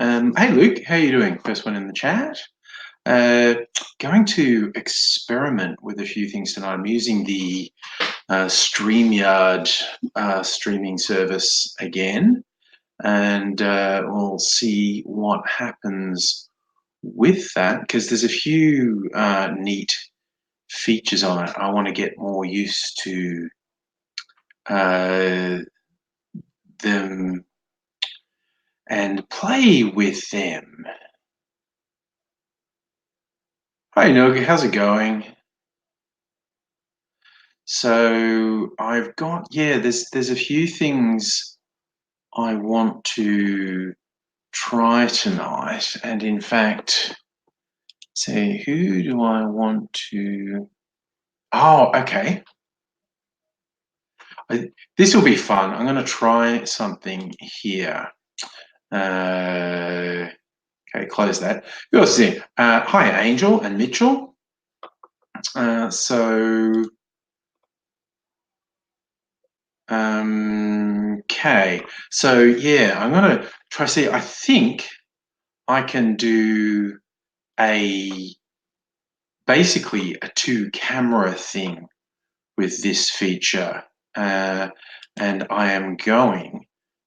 Hey Luke, how are you doing? First one in the chat. Uh, Going to experiment with a few things tonight. I'm using the StreamYard streaming service again, and we'll see what happens with that because there's a few neat features on it. I want to get more used to uh, them and play with them. Hi Noga, how's it going? So I've got, yeah, there's a few things I want to try tonight, and in fact, say who do I want to? Oh, okay. This will be fun. I'm going to try something here. Okay, close that. You'll see. Hi, Angel and Mitchell. Okay, so yeah, I'm gonna try. See, I think I can do a basically a two-camera thing with this feature, and I am going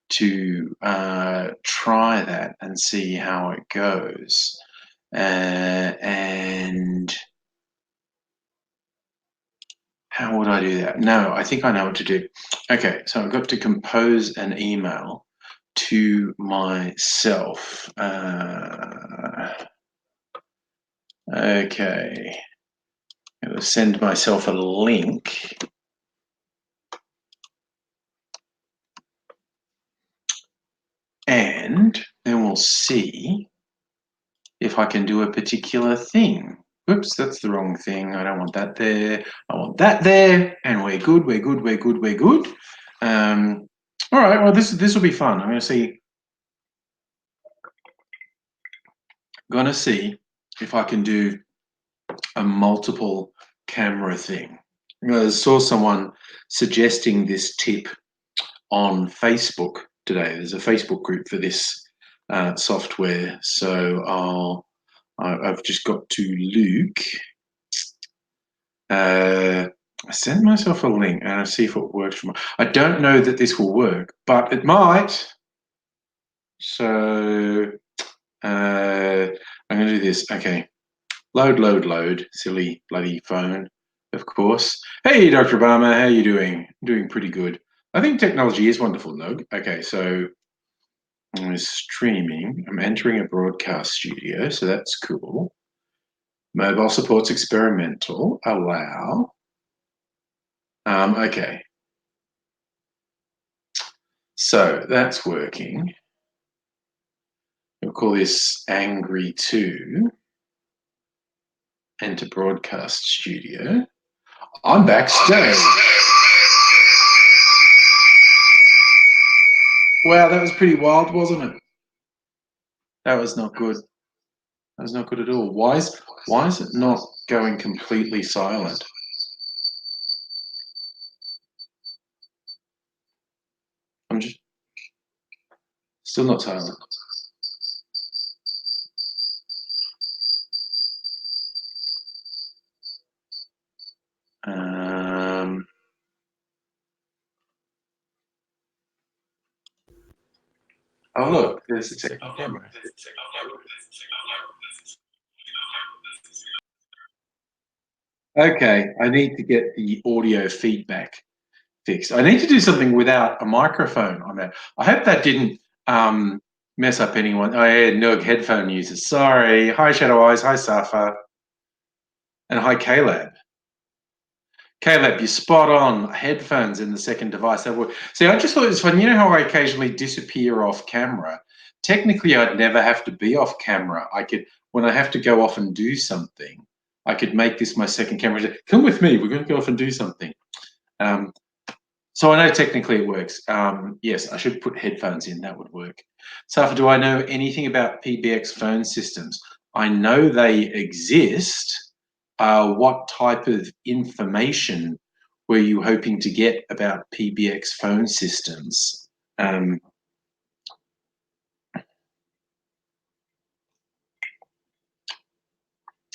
to try that and see how it goes. And how would I do that? No, I think I know what to do. Okay, so I've got to compose an email to myself. Okay, I'm going to send myself a link. And then we'll see if I can do a particular thing. Oops, that's the wrong thing. I don't want that there. I want that there. And we're good, we're good, we're good, we're good. All right, well, this will be fun. I'm going to see if I can do a multiple camera thing. I saw someone suggesting this tip on Facebook today. There's a Facebook group for this software, so I've just got to Luke. I send myself a link and I see if it works. I don't know that this will work, but it might. So I'm going to do this. Okay. Load. Silly bloody phone, of course. Hey, Dr. Obama, how are you doing? Doing pretty good. I think technology is wonderful, Nog. Okay, so I'm streaming. I'm entering a broadcast studio, so that's cool. Mobile supports experimental. Allow. Okay. So that's working. We'll call this Angry 2. Enter broadcast studio. I'm backstage. Wow, that was pretty wild, wasn't it? That was not good. That was not good at all. Why is it not going completely silent? I'm just still not silent. Oh look, there's the second camera. Okay, I need to get the audio feedback fixed. I need to do something without a microphone on that. I hope that didn't mess up anyone. Oh yeah, Nug headphone users. Sorry. Hi Shadow Eyes. Hi Safa. And hi Caleb. Caleb, you're spot on. Headphones in the second device. See, I just thought it was fun. You know how I occasionally disappear off camera? Technically, I'd never have to be off camera. I could, when I have to go off and do something, I could make this my second camera. Come with me. We're going to go off and do something. So I know technically it works. Yes, I should put headphones in. That would work. Safa, do I know anything about PBX phone systems? I know they exist. What type of information were you hoping to get about PBX phone systems?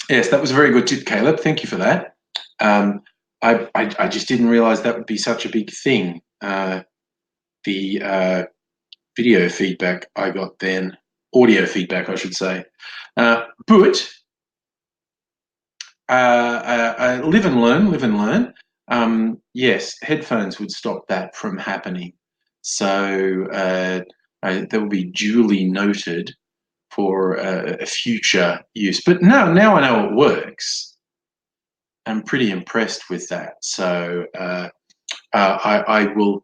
Yes, that was a very good tip, Caleb. Thank you for that. Um, I just didn't realize that would be such a big thing. The video feedback I got then, audio feedback, I should say. But live and learn, live and learn. Yes, headphones would stop that from happening. So that will be duly noted for a future use. But now I know it works. I'm pretty impressed with that. So I will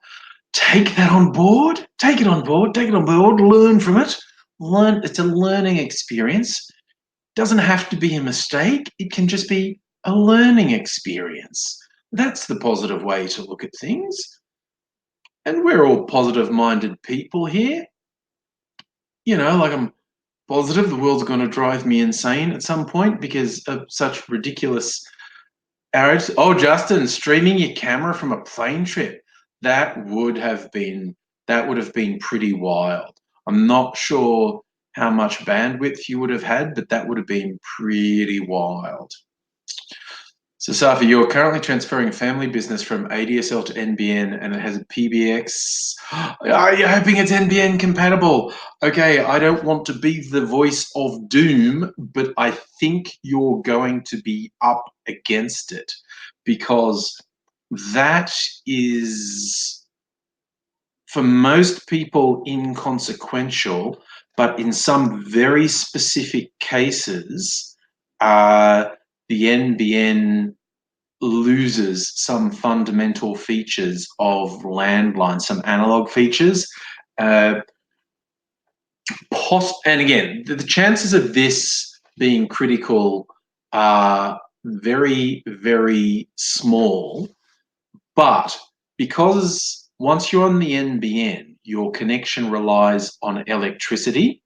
take that on board. Take it on board. Take it on board. Learn from it. Learn. It's a learning experience. Doesn't have to be a mistake. It can just be a learning experience. That's the positive way to look at things. And we're all positive-minded people here. You know, like I'm positive the world's going to drive me insane at some point because of such ridiculous arrows. Oh, Justin, streaming your camera from a plane trip. That would have been pretty wild. I'm not sure how much bandwidth you would have had, but that would have been pretty wild. So, Safi, you're currently transferring a family business from ADSL to NBN and it has a PBX. Are you hoping it's NBN compatible? Okay, I don't want to be the voice of doom, but I think you're going to be up against it because that is, for most people, inconsequential, but in some very specific cases, the NBN loses some fundamental features of landline, some analog features. Uh, and again, the chances of this being critical are very, very small. But because once you're on the NBN, your connection relies on electricity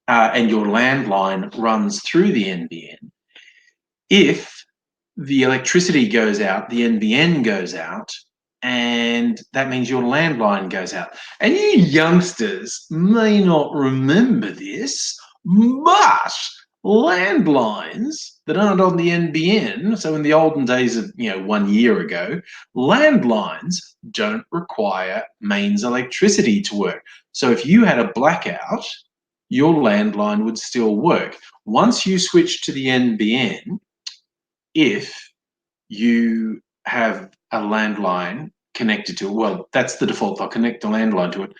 and your landline runs through the NBN. If the electricity goes out, the NBN goes out, and that means your landline goes out. And you youngsters may not remember this, but landlines that aren't on the NBN, so in the olden days of 1 year ago, landlines don't require mains electricity to work. So if you had a blackout, your landline would still work. Once you switch to the NBN, if you have a landline connected to it, well, that's the default. They'll connect the landline to it.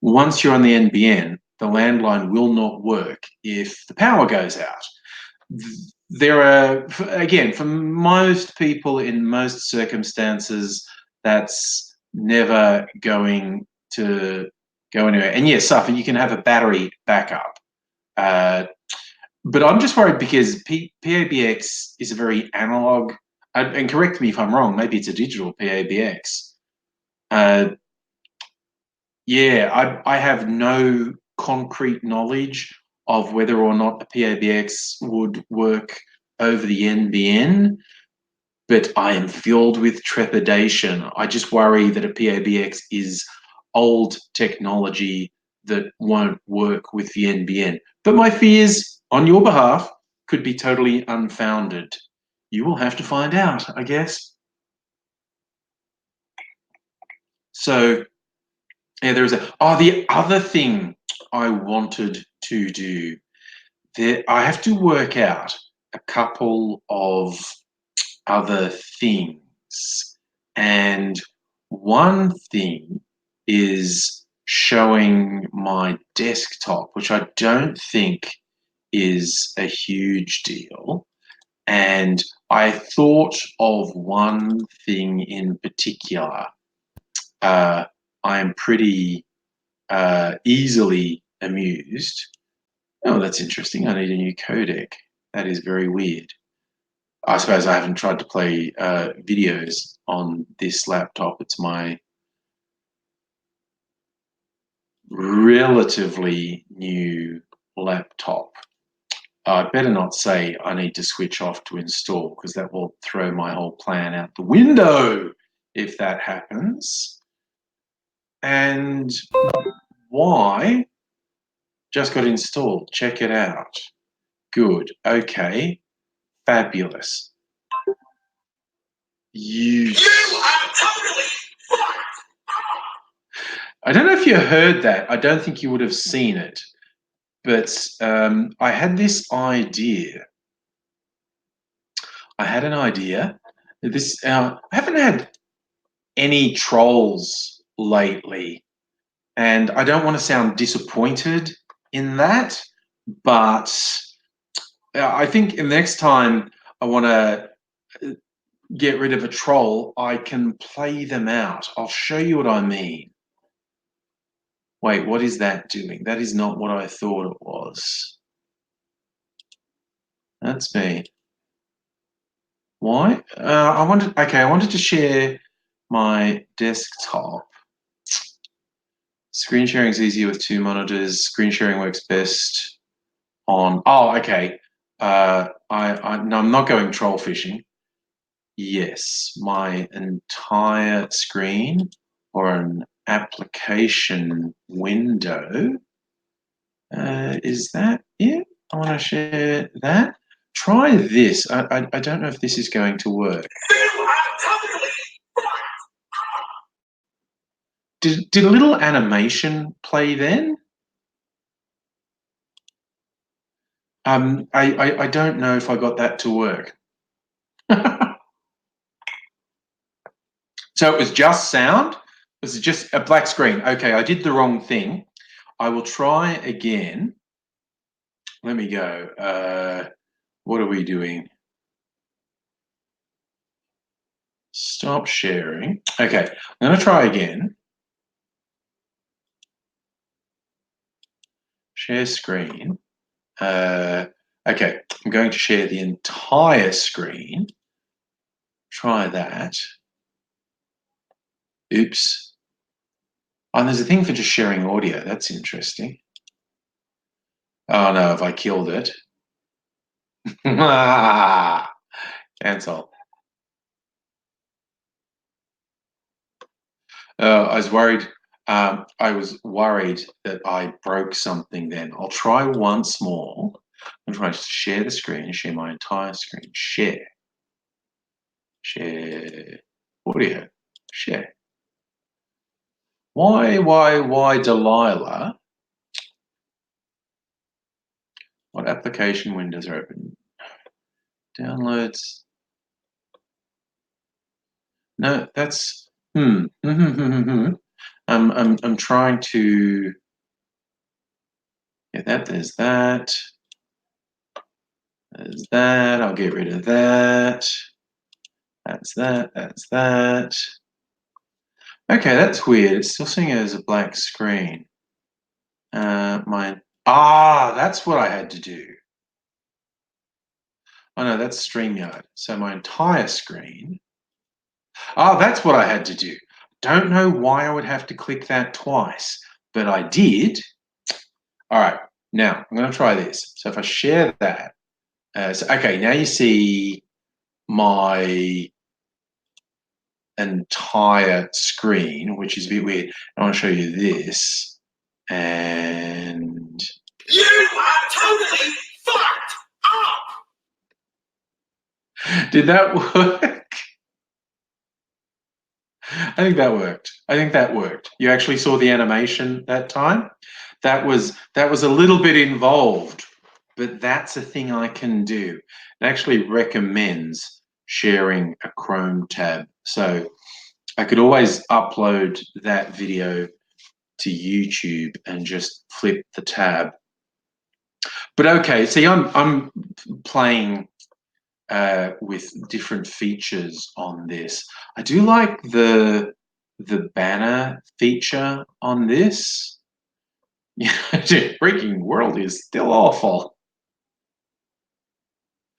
Once you're on the NBN, the landline will not work if the power goes out. There are, again, for most people in most circumstances, that's never going to go anywhere. And yes, Safi, you can have a battery backup. But I'm just worried because PABX is a very analog, and correct me if I'm wrong, maybe it's a digital PABX. Yeah, I have no concrete knowledge of whether or not a PABX would work over the NBN, but I am filled with trepidation. I just worry that a PABX is old technology that won't work with the NBN. But my fears on your behalf could be totally unfounded. You will have to find out, I guess. So, yeah, there is the other thing I wanted to do. I have to work out a couple of other things. And one thing is showing my desktop, which I don't think is a huge deal. And I thought of one thing in particular. I am pretty easily amused. Oh, that's interesting. I need a new codec. That is very weird. I suppose I haven't tried to play videos on this laptop. It's my relatively new laptop. I better not say I need to switch off to install because that will throw my whole plan out the window if that happens. And why? Just got installed. Check it out. Good. Okay. fabulous. You are totally fucked. I don't know if you heard that. I don't think you would have seen it. But I had this idea. I had an idea. I haven't had any trolls lately, and I don't want to sound disappointed in that, but I think the next time I want to get rid of a troll, I can play them out. I'll show you what I mean. Wait, what is that doing? That is not what I thought it was. That's me. Why? I wanted to share my desktop. Screen sharing is easier with 2 monitors. Screen sharing works best on. Oh, okay. No, I'm not going troll fishing. Yes, my entire screen or an application window. Is that it? I want to share that. Try this. I don't know if this is going to work. Did a little animation play then? I don't know if I got that to work. So it was just sound? It was just a black screen. Okay, I did the wrong thing. I will try again. Let me go. What are we doing? Stop sharing. Okay, I'm going to try again. Share screen. Okay, I'm going to share the entire screen. Try that. Oops. Oh, and there's a thing for just sharing audio. That's interesting. Oh no, have I killed it? Cancel. I was worried. I was worried that I broke something then. I'll try once more. I'm trying to share the screen, share my entire screen. Share. Share. Audio. Share. Why, Delilah? What application windows are open? Downloads. No, that's I'm trying to get that. There's that. There's that. I'll get rid of that. That's that. That's that. Okay, that's weird. It's still seeing it as a black screen. That's what I had to do. Oh no, that's StreamYard. So my entire screen. That's what I had to do. Don't know why I would have to click that twice, but I did. All right, now I'm going to try this. So if I share that, okay, now you see my entire screen, which is a bit weird. I want to show you this, and you are totally fucked up. Did that work? I think that worked. I think that worked. You actually saw the animation that time. That was a little bit involved, but that's a thing I can do. It actually recommends sharing a Chrome tab. So I could always upload that video to YouTube and just flip the tab. But okay, see, I'm playing with different features on this. I do like the banner feature on this. Breaking world is still awful.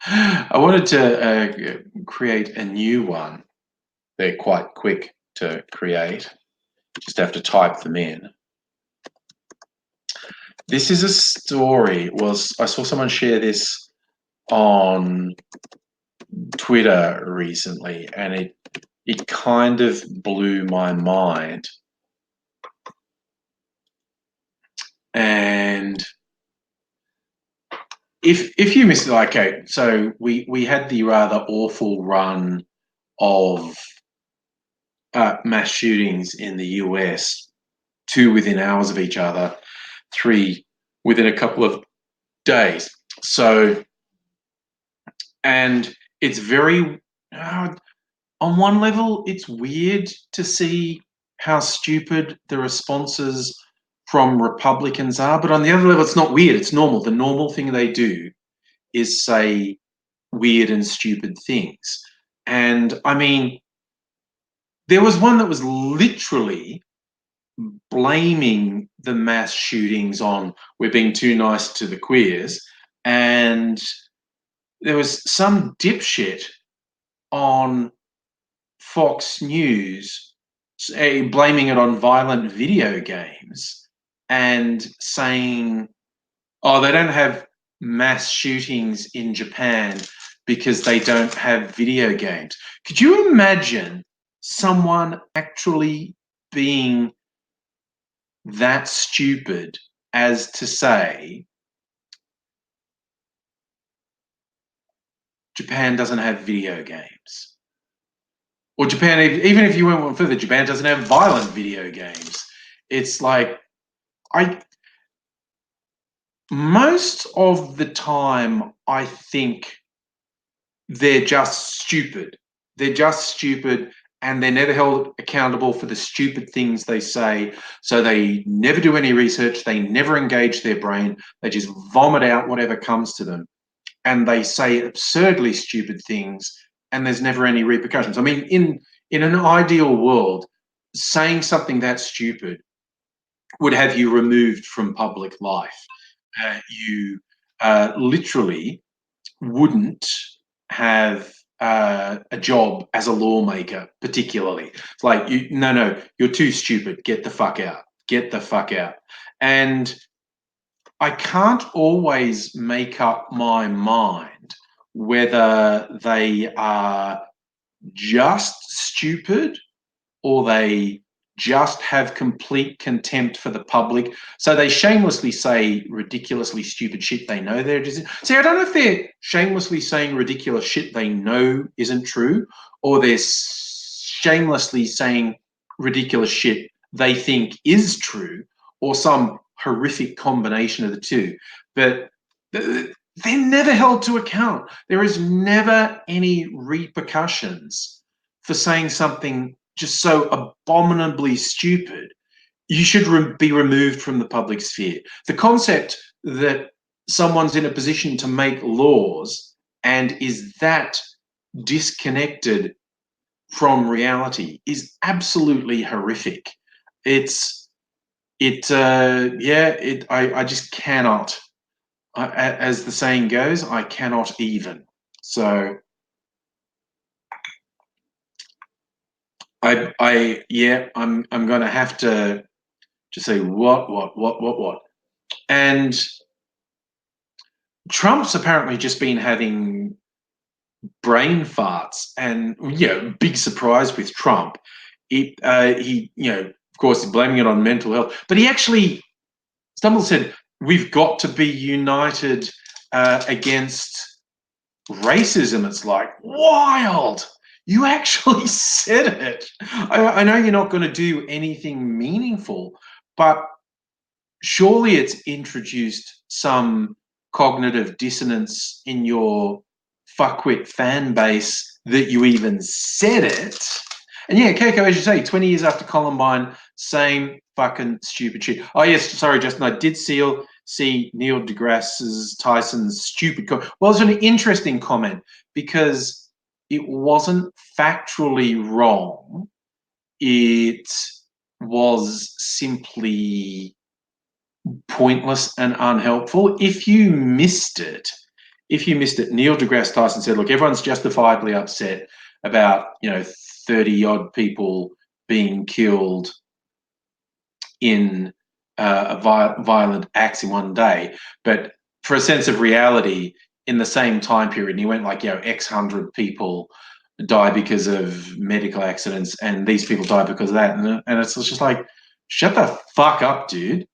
I wanted to create a new one. They're quite quick to create. Just have to type them in. This is a story. I saw someone share this on Twitter recently, and it kind of blew my mind. And if you miss, okay, so we had the rather awful run of mass shootings in the US, two within hours of each other, three within a couple of days. So, and it's very, on one level, it's weird to see how stupid the responses from Republicans are, but on the other level, it's not weird. It's normal. The normal thing they do is say weird and stupid things. And I mean, there was one that was literally blaming the mass shootings on we're being too nice to the queers. And there was some dipshit on Fox News blaming it on violent video games and saying, oh, they don't have mass shootings in Japan because they don't have video games. Could you imagine someone actually being that stupid as to say Japan doesn't have video games? Or Japan, even if you went one further, Japan doesn't have violent video games. It's like, I most of the time, I think they're just stupid. They're just stupid and they're never held accountable for the stupid things they say. So they never do any research. They never engage their brain. They just vomit out whatever comes to them. And they say absurdly stupid things and there's never any repercussions. I mean, in an ideal world, saying something that stupid would have you removed from public life. You literally wouldn't have a job as a lawmaker, particularly. It's like, no, you're too stupid. Get the fuck out. Get the fuck out. And I can't always make up my mind whether they are just stupid or they just have complete contempt for the public. So they shamelessly say ridiculously stupid shit they know they're just. See, I don't know if they're shamelessly saying ridiculous shit they know isn't true, or they're shamelessly saying ridiculous shit they think is true, or some horrific combination of the two. But they're never held to account. There is never any repercussions for saying something just so abominably stupid. You should be removed from the public sphere. The concept that someone's in a position to make laws and is that disconnected from reality is absolutely horrific. I just cannot, as the saying goes, I cannot even. So I'm going to have to just say what, and Trump's apparently just been having brain farts, and big surprise with Trump. He of course, is blaming it on mental health, but he actually stumbled and said, "We've got to be united against racism." It's like, wild. You actually said it. I know you're not going to do anything meaningful, but surely it's introduced some cognitive dissonance in your fuckwit fan base that you even said it. And yeah, Keiko, as you say, 20 years after Columbine, same fucking stupid shit. Oh yes, sorry, Justin, I did see Neil deGrasse Tyson's stupid comment. Well, it's an interesting comment because it wasn't factually wrong. It was simply pointless and unhelpful. If you missed it, Neil deGrasse Tyson said, look, everyone's justifiably upset about 30 odd people being killed in violent acts in one day, but for a sense of reality, in the same time period, and he went like, X hundred people die because of medical accidents, and these people die because of that, and it's just like, shut the fuck up, dude.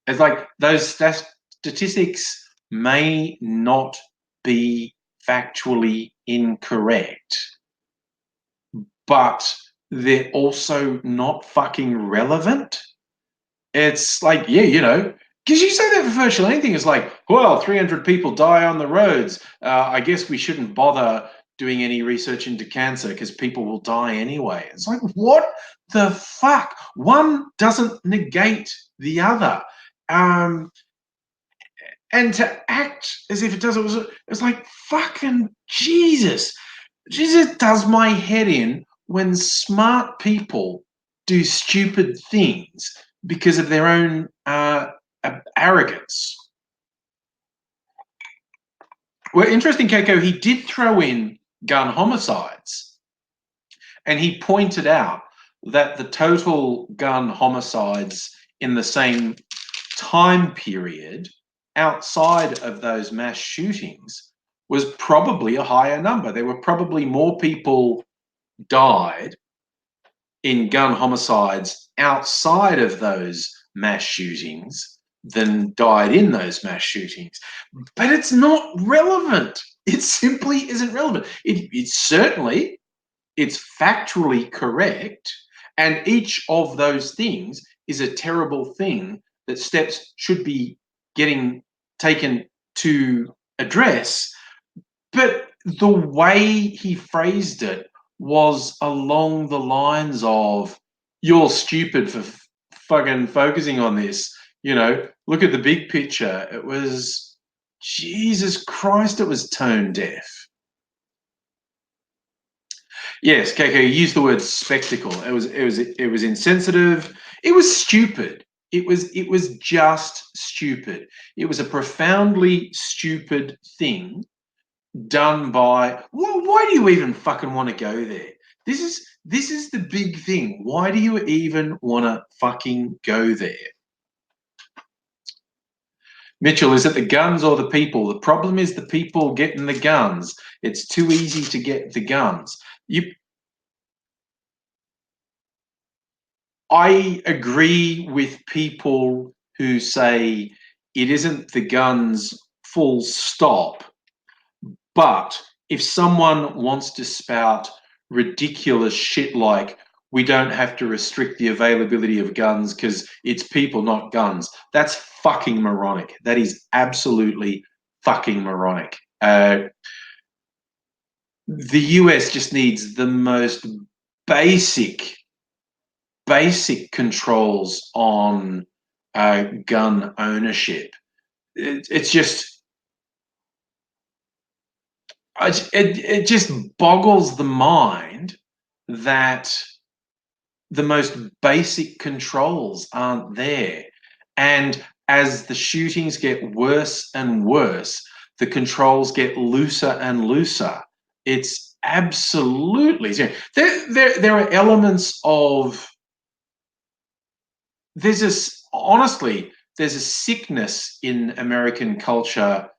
It's like those statistics may not be factually incorrect, but they're also not fucking relevant. It's like, yeah, because you say that for virtually anything. It's like, well, 300 people die on the roads. I guess we shouldn't bother doing any research into cancer because people will die anyway. It's like, what the fuck? One doesn't negate the other. Um, and to act as if it does, it was like, fucking Jesus. Jesus does my head in when smart people do stupid things because of their own arrogance. Well, interesting, Keiko, he did throw in gun homicides, and he pointed out that the total gun homicides in the same time period outside of those mass shootings was probably a higher number. There were probably more people died in gun homicides outside of those mass shootings than died in those mass shootings. But it's not relevant. It simply isn't relevant. It's factually correct, and each of those things is a terrible thing that steps should be getting taken to address. But the way he phrased it was along the lines of, you're stupid for fucking focusing on this. Look at the big picture. It was, Jesus Christ, it was tone deaf. Yes, Keiko, you used the word spectacle. It was insensitive. It was stupid. It was just stupid. It was a profoundly stupid thing done by, well, why do you even fucking want to go there? This is the big thing. Why do you even want to fucking go there? Mitchell, is it the guns or the people? The problem is the people getting the guns. It's too easy to get the guns. I agree with people who say it isn't the guns full stop. But if someone wants to spout ridiculous shit like, we don't have to restrict the availability of guns because it's people, not guns, that's fucking moronic. That is absolutely fucking moronic. The US just needs the most basic, basic controls on gun ownership. It's just, it just boggles the mind that the most basic controls aren't there. And as the shootings get worse and worse, the controls get looser and looser. It's absolutely, there are elements of, there's a sickness in American culture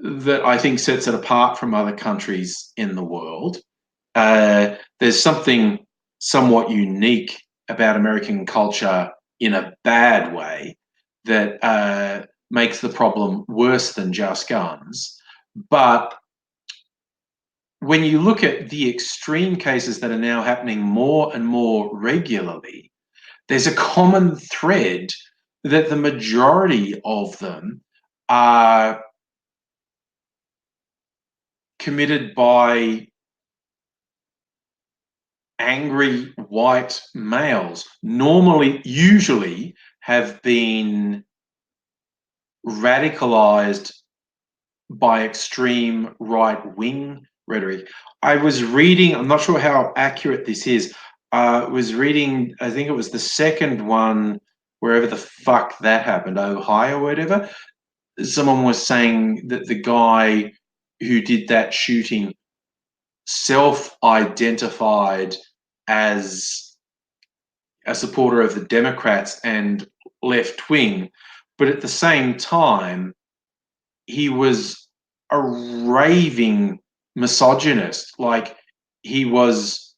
that I think sets it apart from other countries in the world. There's something somewhat unique about American culture in a bad way that makes the problem worse than just guns. But when you look at the extreme cases that are now happening more and more regularly, there's a common thread that the majority of them are committed by angry white males, usually have been radicalized by extreme right wing rhetoric. I was reading, I'm not sure how accurate this is. I was reading, I think it was the second one, wherever the fuck that happened, Ohio or whatever. Someone was saying that the guy who did that shooting self-identified as a supporter of the Democrats and left wing, but at the same time, he was a raving misogynist. Like, he was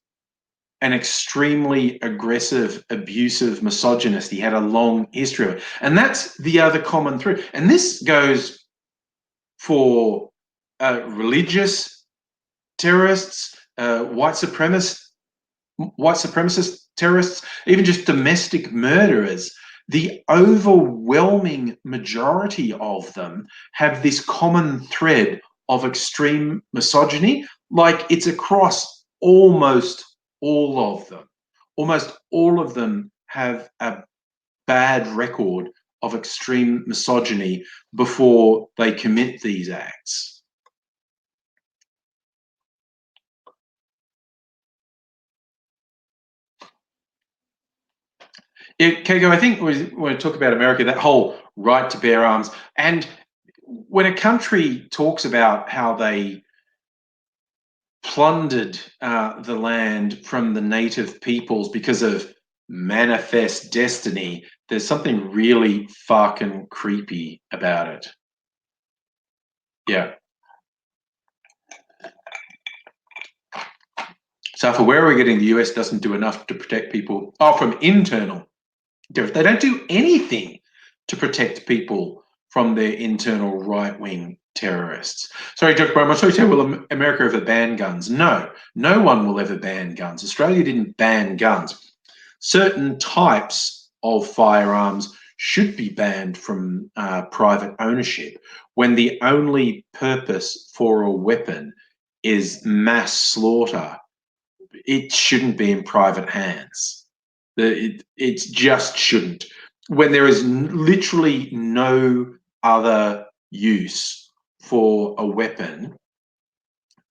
an extremely aggressive, abusive misogynist. He had a long history of it. And that's the other common thread. And this goes for religious terrorists, white supremacist terrorists, even just domestic murderers. The overwhelming majority of them have this common thread of extreme misogyny. Like, it's across almost all of them. Almost all of them have a bad record of extreme misogyny before they commit these acts. Keiko, I think when we talk about America, that whole right to bear arms, and when a country talks about how they plundered the land from the native peoples because of manifest destiny, there's something really fucking creepy about it. Yeah. So for where we're getting, the US doesn't do enough to protect people from internal. They don't do anything to protect people from their internal right-wing terrorists. Sorry, Dr. Brown, I'm sorry to say, will America ever ban guns? No, no one will ever ban guns. Australia didn't ban guns. Certain types of firearms should be banned from private ownership when the only purpose for a weapon is mass slaughter. It shouldn't be in private hands. It just shouldn't. When there is literally no other use for a weapon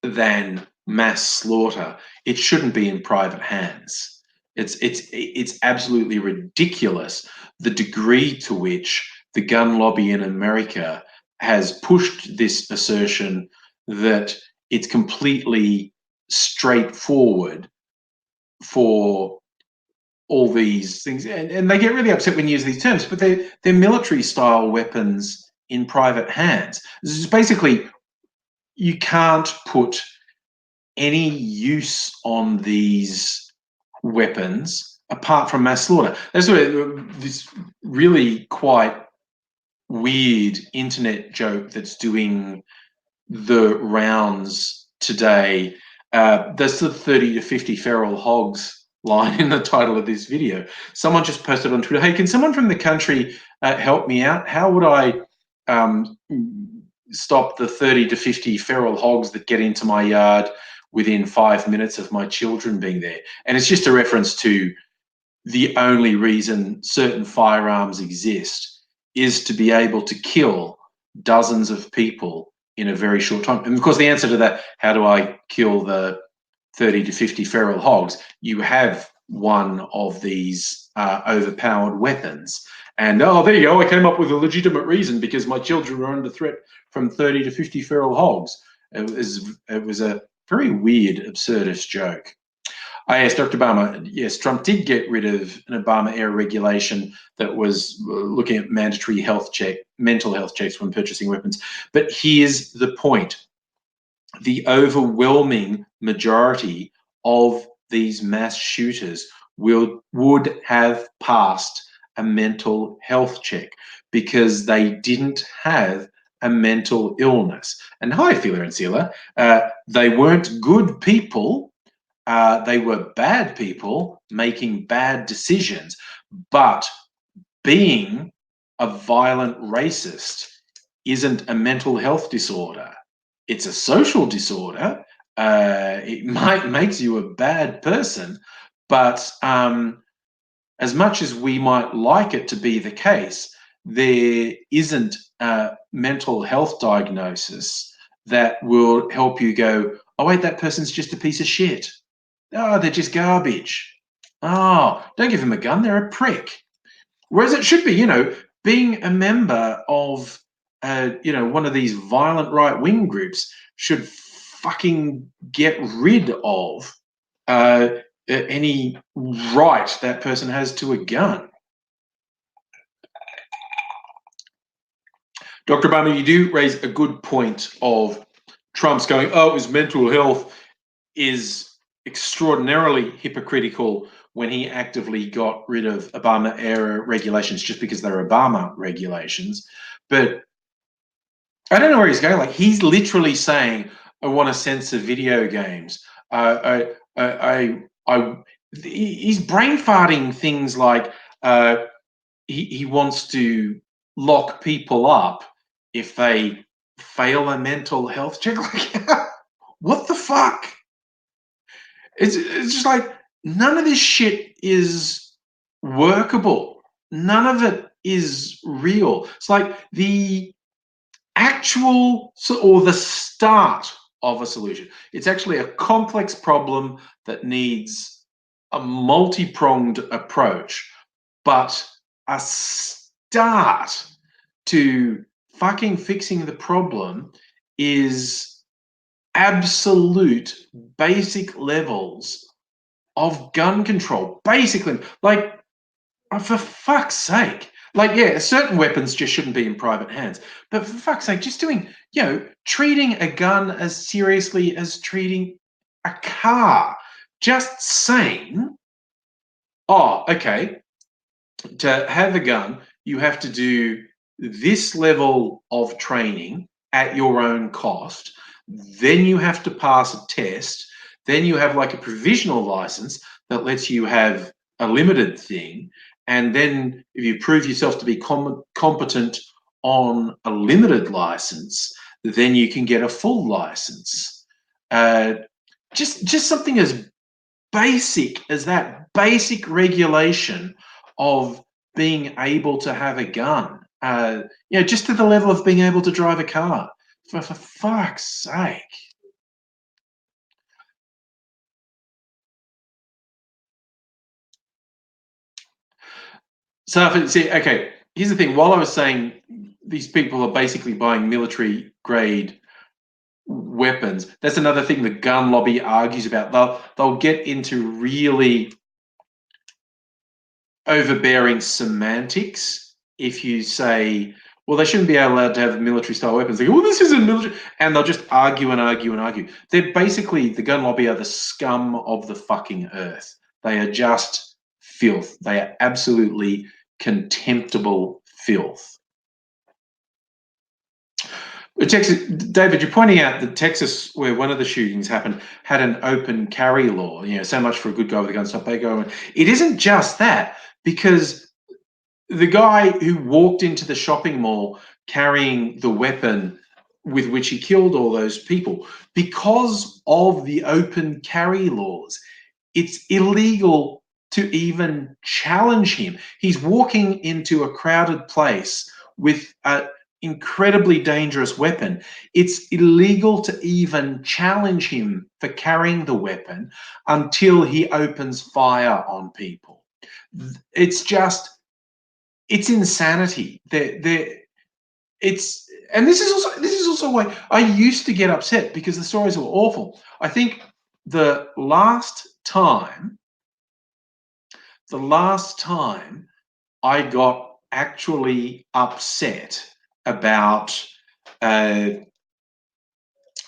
than mass slaughter, it shouldn't be in private hands. It's absolutely ridiculous the degree to which the gun lobby in America has pushed this assertion that it's completely straightforward for all these things, and they get really upset when you use these terms, but they're military style weapons in private hands. This is basically, you can't put any use on these weapons apart from mass slaughter. That's this really quite weird internet joke that's doing the rounds today. That's the 30 to 50 feral hogs line in the title of this video. Someone just posted on Twitter, hey, can someone from the country help me out? How would I stop the 30 to 50 feral hogs that get into my yard within 5 minutes of my children being there? And it's just a reference to the only reason certain firearms exist is to be able to kill dozens of people in a very short time. And of course, the answer to that, how do I kill the 30 to 50 feral hogs? You have one of these overpowered weapons. And there you go, I came up with a legitimate reason because my children were under threat from 30 to 50 feral hogs. It was a very weird, absurdist joke. Yes, Dr. Obama, yes, Trump did get rid of an Obama-era regulation that was looking at mandatory mental health checks when purchasing weapons. But here's the point. The overwhelming majority of these mass shooters would have passed a mental health check because they didn't have a mental illness. And hi, Fila and Sila, they weren't good people. They were bad people making bad decisions, but being a violent racist isn't a mental health disorder. It's a social disorder. It makes you a bad person, but as much as we might like it to be the case, there isn't a mental health diagnosis that will help you go, oh wait, that person's just a piece of shit. Oh, they're just garbage. Oh, don't give them a gun, they're a prick. Whereas it should be, being a member of, one of these violent right-wing groups should fucking get rid of any right that person has to a gun. Dr. Obama, you do raise a good point of Trump's going, oh, his mental health is extraordinarily hypocritical when he actively got rid of Obama-era regulations just because they're Obama regulations. But I don't know where he's going. Like he's literally saying, "I want to censor video games." I he's brain farting things like he wants to lock people up if they fail a mental health check. Like, what the fuck? It's just like none of this shit is workable. None of it is real. It's like the or the start of a solution. It's actually a complex problem that needs a multi-pronged approach, but a start to fucking fixing the problem is absolute basic levels of gun control. Basically, like, for fuck's sake. Like, yeah, certain weapons just shouldn't be in private hands. But for fuck's sake, just doing, treating a gun as seriously as treating a car. Just saying, oh, okay, to have a gun, you have to do this level of training at your own cost. Then you have to pass a test. Then you have like a provisional license that lets you have a limited thing. And then if you prove yourself to be competent on a limited license, then you can get a full license. Uh, just something as basic as that, basic regulation of being able to have a gun, just to the level of being able to drive a car. For fuck's sake. So, see, okay, here's the thing. While I was saying these people are basically buying military grade weapons, that's another thing the gun lobby argues about. They'll get into really overbearing semantics if you say, well, they shouldn't be allowed to have military style weapons. They go, well, this isn't military. And they'll just argue and argue and argue. They're basically, the gun lobby are the scum of the fucking earth. They are just filth. They are absolutely contemptible filth. Texas, David, you're pointing out that Texas, where one of the shootings happened, had an open carry law. So much for a good guy with a gun, stop bad guy. It isn't just that, because the guy who walked into the shopping mall carrying the weapon with which he killed all those people, because of the open carry laws, it's illegal to even challenge him. He's walking into a crowded place with an incredibly dangerous weapon. It's illegal to even challenge him for carrying the weapon until he opens fire on people. It's insanity. And this is also why I used to get upset, because the stories were awful. I think the last time I got actually upset about a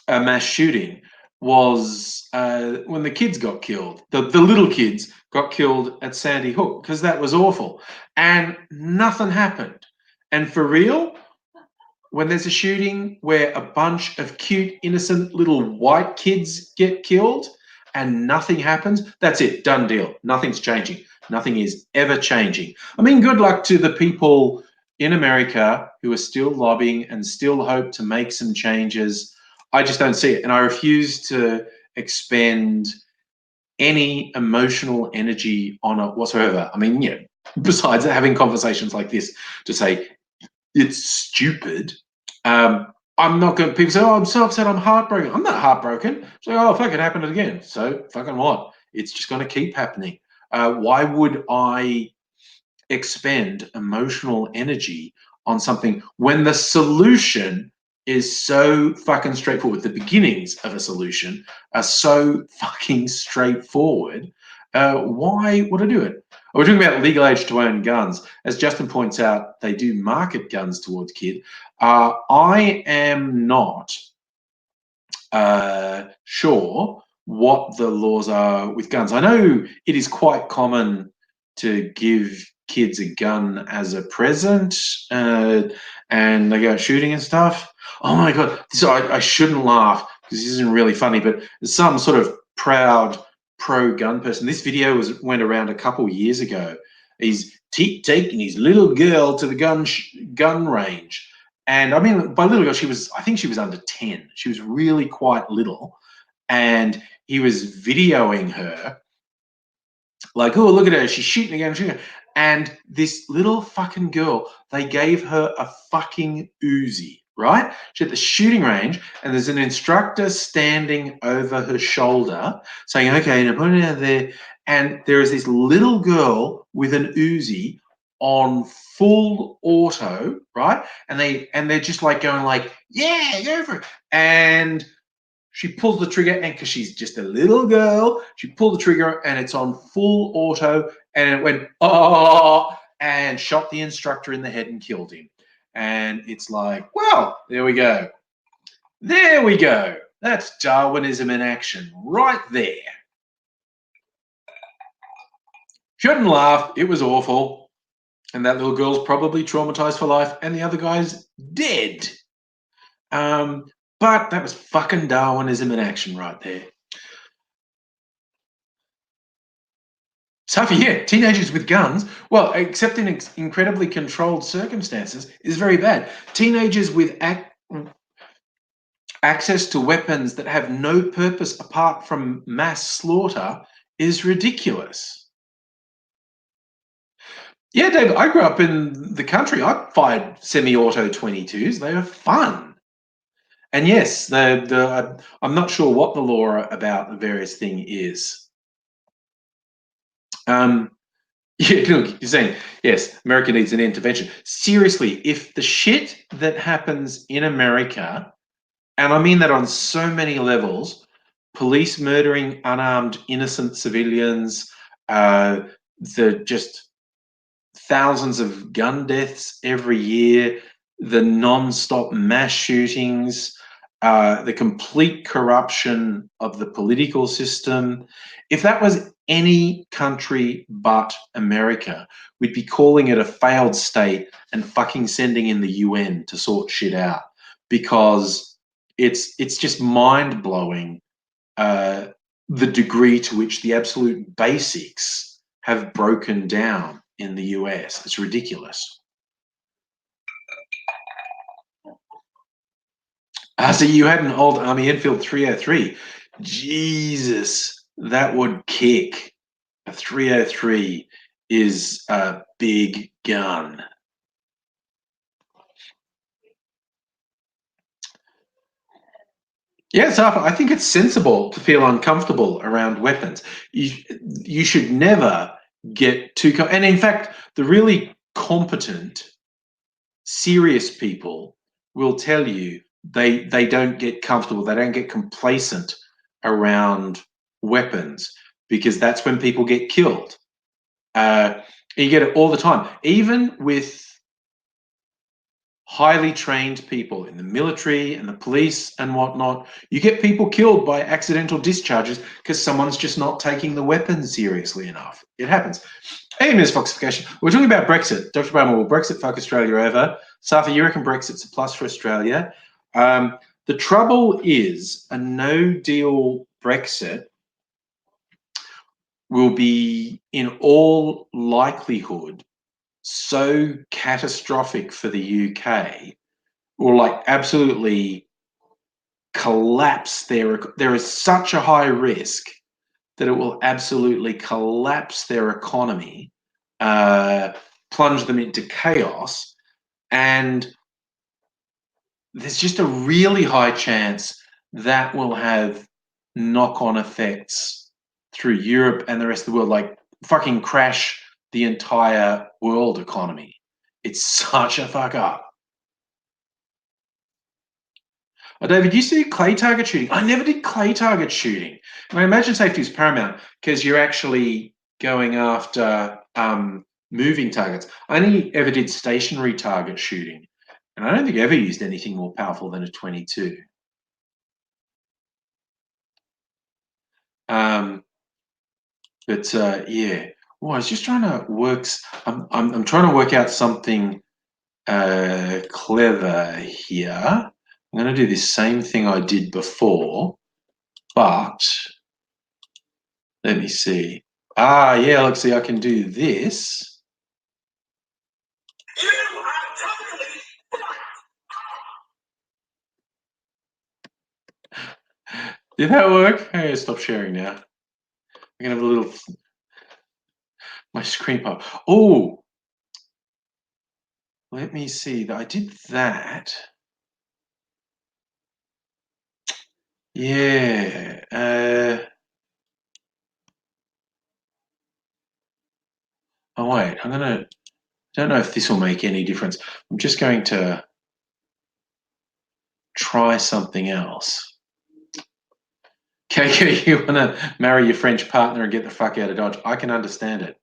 mass shooting was when the kids got killed. The little kids got killed at Sandy Hook, because that was awful. And nothing happened. And for real, when there's a shooting where a bunch of cute, innocent little white kids get killed and nothing happens, that's it, done deal. Nothing's changing. Nothing is ever changing. I mean, good luck to the people in America who are still lobbying and still hope to make some changes. I just don't see it. And I refuse to expend any emotional energy on it whatsoever. I mean, besides having conversations like this to say it's stupid, I'm not going to, people say, oh, I'm so upset, I'm heartbroken. I'm not heartbroken. It's like, oh, fuck, it happened again. So fucking what? It's just going to keep happening. Why would I expend emotional energy on something when the solution is so fucking straightforward? The beginnings of a solution are so fucking straightforward. Why would I do it? We're talking about legal age to own guns. As Justin points out, they do market guns towards kids. I am not sure what the laws are with guns. I know it is quite common to give kids a gun as a present, and they go out shooting and stuff. Oh my god! So I shouldn't laugh because this isn't really funny, but some sort of proud pro-gun person. This video went around a couple years ago. He's taking his little girl to the gun range, and I mean by little girl, I think she was under 10. She was really quite little, and he was videoing her like, oh, look at her, she's shooting again, shooting. And this little fucking girl, they gave her a fucking Uzi, right? She's at the shooting range, and there's an instructor standing over her shoulder saying, okay, now put it out there. And there is this little girl with an Uzi on full auto, right? And they're just like going like, yeah, go for it. And she pulls the trigger, and because she's just a little girl, she pulled the trigger and it's on full auto, and it went, oh, and shot the instructor in the head and killed him. And it's like, well, there we go. There we go. That's Darwinism in action right there. Shouldn't laugh. It was awful. And that little girl's probably traumatized for life, and the other guy's dead. But that was fucking Darwinism in action right there. Tough, yeah. Teenagers with guns, well, except in incredibly controlled circumstances, is very bad. Teenagers with access to weapons that have no purpose apart from mass slaughter is ridiculous. Yeah, Dave, I grew up in the country. I fired semi-auto 22s. They were fun. And yes, I'm not sure what the law about the various thing is. Yeah, look, you're saying, yes, America needs an intervention. Seriously, if the shit that happens in America, and I mean that on so many levels, police murdering unarmed innocent civilians, the just thousands of gun deaths every year, the non-stop mass shootings, the complete corruption of the political system. If that was any country but America, we'd be calling it a failed state and fucking sending in the UN to sort shit out, because it's just mind blowing, the degree to which the absolute basics have broken down in the US. It's ridiculous. So you had an old Army Enfield 303. Jesus, that would kick. A 303 is a big gun. Yeah, so I think it's sensible to feel uncomfortable around weapons. You should never get too, and in fact, the really competent, serious people will tell you they don't get comfortable, they don't get complacent around weapons, because that's when people get killed. You get it all the time, even with highly trained people in the military and the police and whatnot. You get people killed by accidental discharges because someone's just not taking the weapon seriously enough. It happens. Hey, Ms. Foxification. We're talking about Brexit. Dr. Bramwell, will Brexit fuck Australia over? Safi, you reckon Brexit's a plus for Australia? The trouble is, a no-deal Brexit will be, in all likelihood, so catastrophic for the UK, will like absolutely collapse there is such a high risk that it will absolutely collapse their economy, plunge them into chaos, and there's just a really high chance that will have knock-on effects through Europe and the rest of the world, like fucking crash the entire world economy. It's such a fuck up. Oh, David, you see clay target shooting? I never did clay target shooting. And I imagine safety is paramount because you're actually going after moving targets. I only ever did stationary target shooting, and I don't think I ever used anything more powerful than a 22. But yeah, Oh, I was just trying to I'm trying to work out something clever here. I'm going to do the same thing I did before, but let me see. Ah, yeah, look, see, I can do this. Did that work? Hey, stop sharing now. I'm going to have a little, my screen pop. Oh, let me see. I did that. Yeah. Oh, wait, don't know if this will make any difference. I'm just going to try something else. KK, you want to marry your French partner and get the fuck out of Dodge? I can understand it.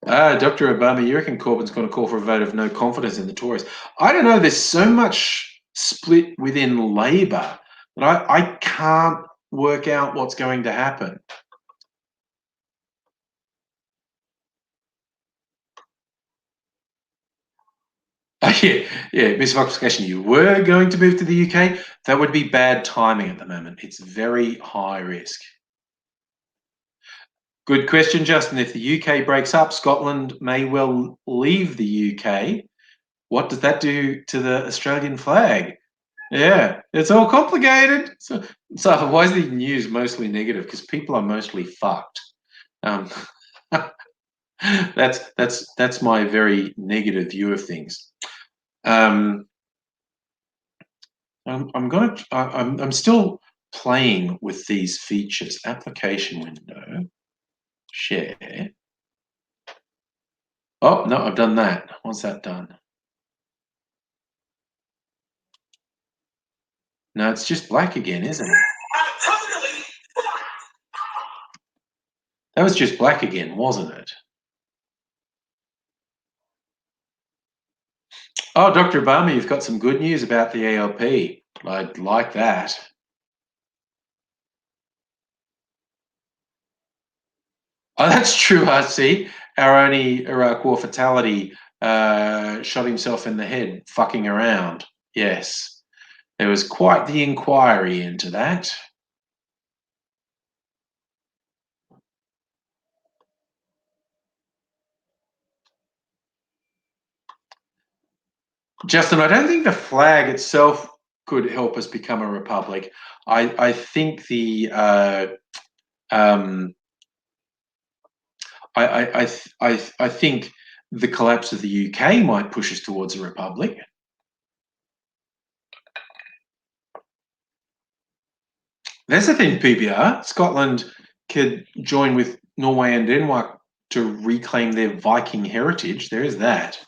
Dr. Obama, you reckon Corbyn's going to call for a vote of no confidence in the Tories? I don't know. There's so much split within Labor that I can't work out what's going to happen. Yeah, Miss Foxcation, you were going to move to the UK. That would be bad timing at the moment. It's very high risk. Good question, Justin. If the UK breaks up, Scotland may well leave the UK. What does that do to the Australian flag? Yeah, it's all complicated. So why is the news mostly negative? Because people are mostly fucked. Um, that's my very negative view of things. Um, I'm still playing with these features. Application window, share. Oh no, I've done that. What's that done? No, it's just black again, isn't it? That was just black again, wasn't it? Oh, Dr. Obama, you've got some good news about the ALP. I'd like that. Oh, that's true, RC. Our only Iraq War fatality shot himself in the head fucking around. Yes. There was quite the inquiry into that. Justin, I don't think the flag itself could help us become a republic. I think the um, I think the collapse of the UK might push us towards a republic. There's the thing, PBR. Scotland could join with Norway and Denmark to reclaim their Viking heritage. There is that.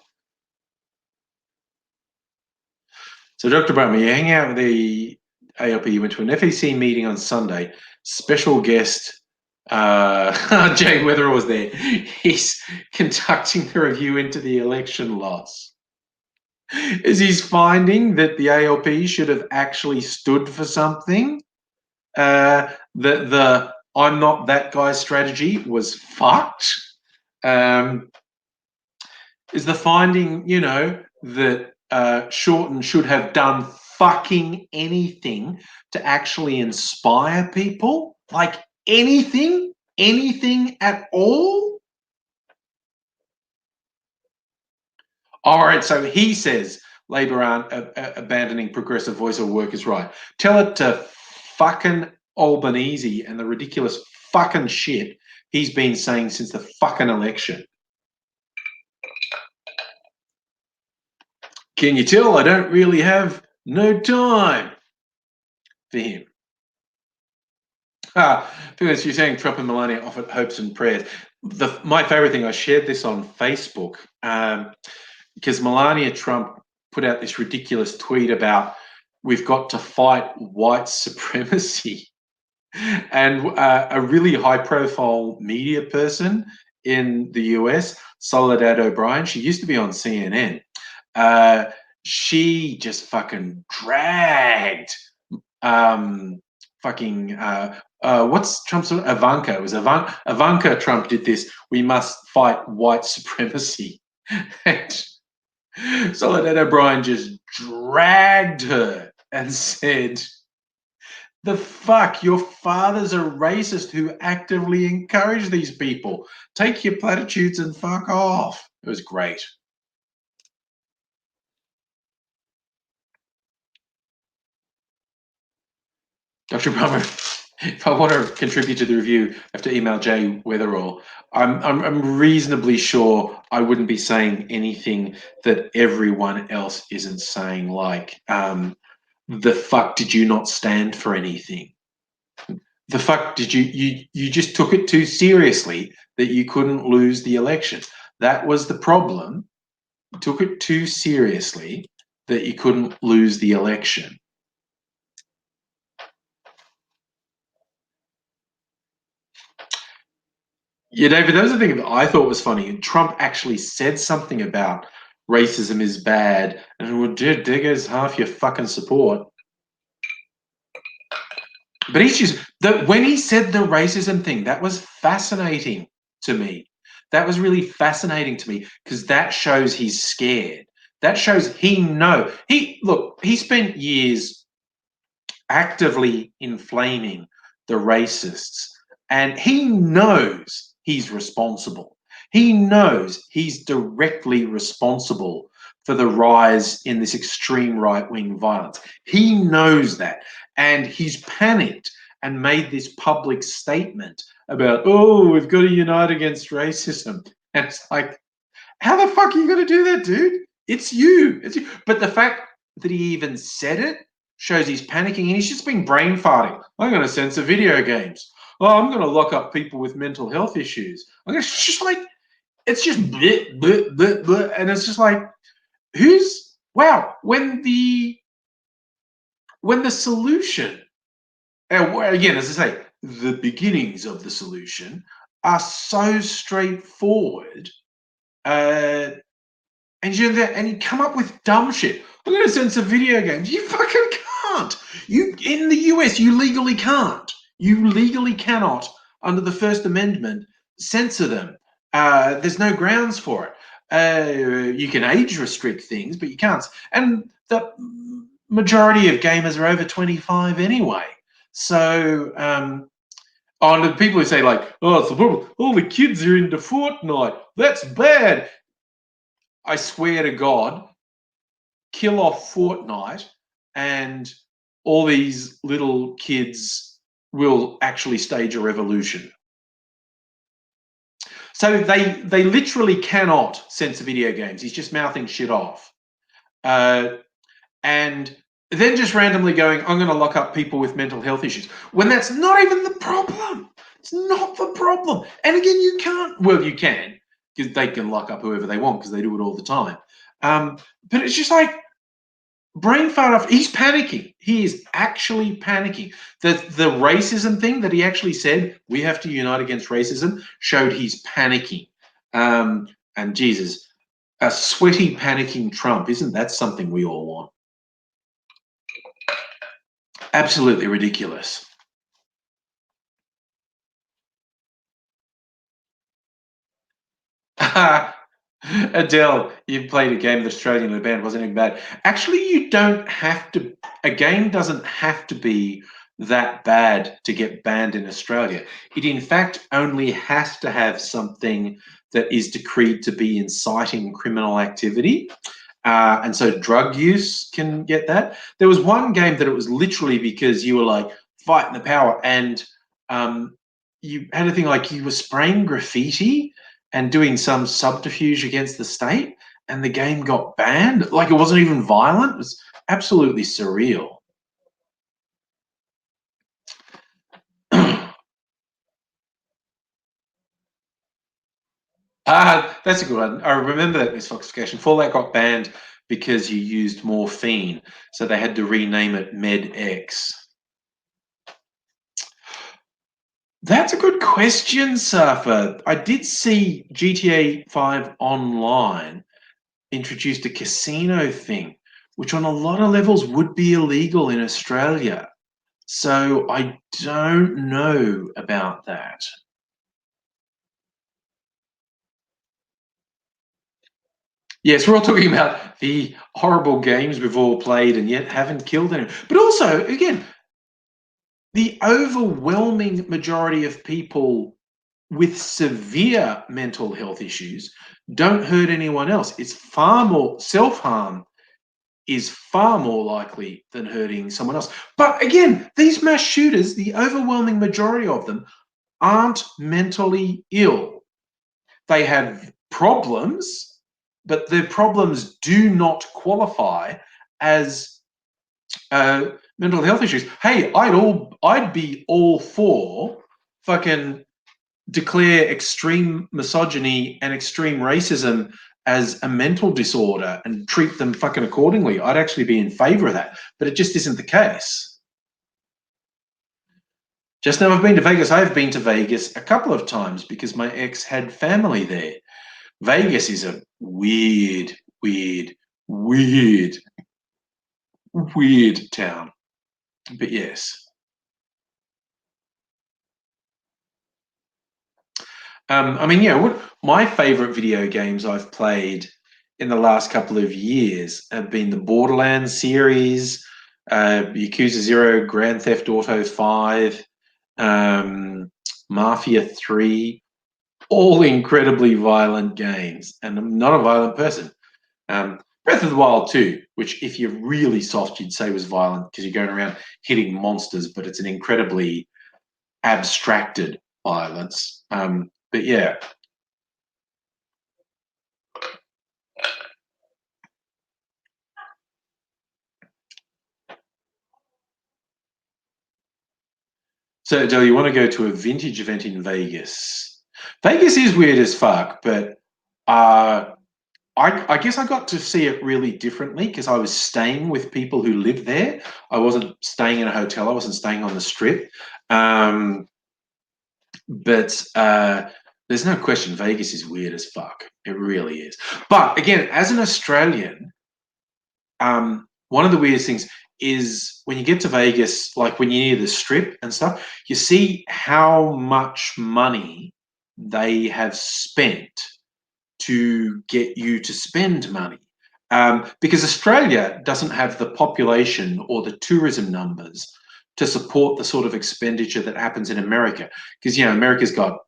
So, Dr. Butman, you hang out with the ALP. You went to an FEC meeting on Sunday. Special guest Jay Weather was there. He's conducting the review into the election loss. Is he's finding that the ALP should have actually stood for something? That the I'm not that guy strategy was fucked. Um, is the finding, that Shorten should have done fucking anything to actually inspire people? Like anything at all? All right, so he says Labor aren't abandoning progressive voice or workers' right. Tell it to fucking Albanese and the ridiculous fucking shit he's been saying since the fucking election. Can you tell I don't really have no time for him? Because you're saying Trump and Melania offered hopes and prayers. My favorite thing, I shared this on Facebook because Melania Trump put out this ridiculous tweet about we've got to fight white supremacy. And a really high profile media person in the US, Soledad O'Brien, she used to be on CNN. Uh, she just fucking dragged fucking what's Trump's Ivanka? It was Ivanka Trump did this. We must fight white supremacy. And Soledad O'Brien just dragged her and said, the fuck, your father's a racist who actively encouraged these people. Take your platitudes and fuck off. It was great. Dr. Brummer, if I want to contribute to the review, I have to email Jay Weatherall. I'm reasonably sure I wouldn't be saying anything that everyone else isn't saying, like, the fuck did you not stand for anything? The fuck did you just took it too seriously that you couldn't lose the election. That was the problem. You took it too seriously that you couldn't lose the election. Yeah, David, that was the thing that I thought was funny. Trump actually said something about racism is bad, and well, dude, there goes half your fucking support. But he's just when he said the racism thing, that was fascinating to me. That was really fascinating to me because that shows he's scared. That shows he spent years actively inflaming the racists, and he knows he's responsible. He knows he's directly responsible for the rise in this extreme right-wing violence. He knows that, and he's panicked and made this public statement about, oh, we've got to unite against racism. And it's like, how the fuck are you going to do that, dude? It's you. It's you. But the fact that he even said it shows he's panicking, and he's just been brain farting. I'm going to censor video games. Oh, I'm going to lock up people with mental health issues. It's just like, it's just bleh, bleh, bleh, bleh. And it's just like, when the solution, again, as I say, the beginnings of the solution are so straightforward, and you come up with dumb shit. I'm going to censor video games. You fucking can't. You in the US, you legally can't. You legally cannot, under the First Amendment, censor them. There's no grounds for it. You can age restrict things, but you can't. And the majority of gamers are over 25 anyway. So, on the people who say like, oh, it's the problem. All the kids are into Fortnite. That's bad. I swear to God, kill off Fortnite and all these little kids will actually stage a revolution. So they literally cannot censor video games. He's just mouthing shit off. And then just randomly going, I'm going to lock up people with mental health issues, when that's not even the problem. It's not the problem. And again, you can't, well, you can, because they can lock up whoever they want because they do it all the time. But it's just like, brain fart off. He's panicking. He is actually panicking. The racism thing that he actually said, we have to unite against racism, showed he's panicking. And Jesus, a sweaty, panicking Trump, isn't that something we all want? Absolutely ridiculous. Adele, you played a game with Australian in a band, wasn't even bad. Actually, you don't have to, a game doesn't have to be that bad to get banned in Australia. It, in fact, only has to have something that is decreed to be inciting criminal activity. And so drug use can get that. There was one game that it was literally because you were like fighting the power, and you had a thing like you were spraying graffiti and doing some subterfuge against the state, and the game got banned. Like, it wasn't even violent. It was absolutely surreal. That's a good one. I remember that misclassification. Fallout got banned because you used morphine, so they had to rename it MedX. That's a good question, Safa. I did see GTA 5 Online introduced a casino thing, which on a lot of levels would be illegal in Australia. So I don't know about that. Yes, we're all talking about the horrible games we've all played and yet haven't killed anyone. But also, again, the overwhelming majority of people with severe mental health issues don't hurt anyone else. It's far more self-harm is far more likely than hurting someone else. But again, these mass shooters, the overwhelming majority of them aren't mentally ill. They have problems, but their problems do not qualify as mental health issues. Hey, I'd be all for fucking declare extreme misogyny and extreme racism as a mental disorder and treat them fucking accordingly. I'd actually be in favor of that, but it just isn't the case. Just now I've been to Vegas. I've been to Vegas a couple of times because my ex had family there. Vegas is a weird, weird, weird, weird town. But yes. I mean, yeah, what my favorite video games I've played in the last couple of years have been the Borderlands series, Yakuza Zero, Grand Theft Auto 5, um, Mafia 3, all incredibly violent games. And I'm not a violent person. Breath of the Wild 2, which if you're really soft, you'd say was violent because you're going around hitting monsters, but it's an incredibly abstracted violence. But yeah. So, Del, you want to go to a vintage event in Vegas? Vegas is weird as fuck, but uh, I guess I got to see it really differently because I was staying with people who lived there. I wasn't staying in a hotel. I wasn't staying on the strip. Um, but there's no question Vegas is weird as fuck. It really is. But again, as an Australian, one of the weirdest things is when you get to Vegas, like when you're near the strip and stuff, you see how much money they have spent to get you to spend money. Because Australia doesn't have the population or the tourism numbers to support the sort of expenditure that happens in America. Because America's got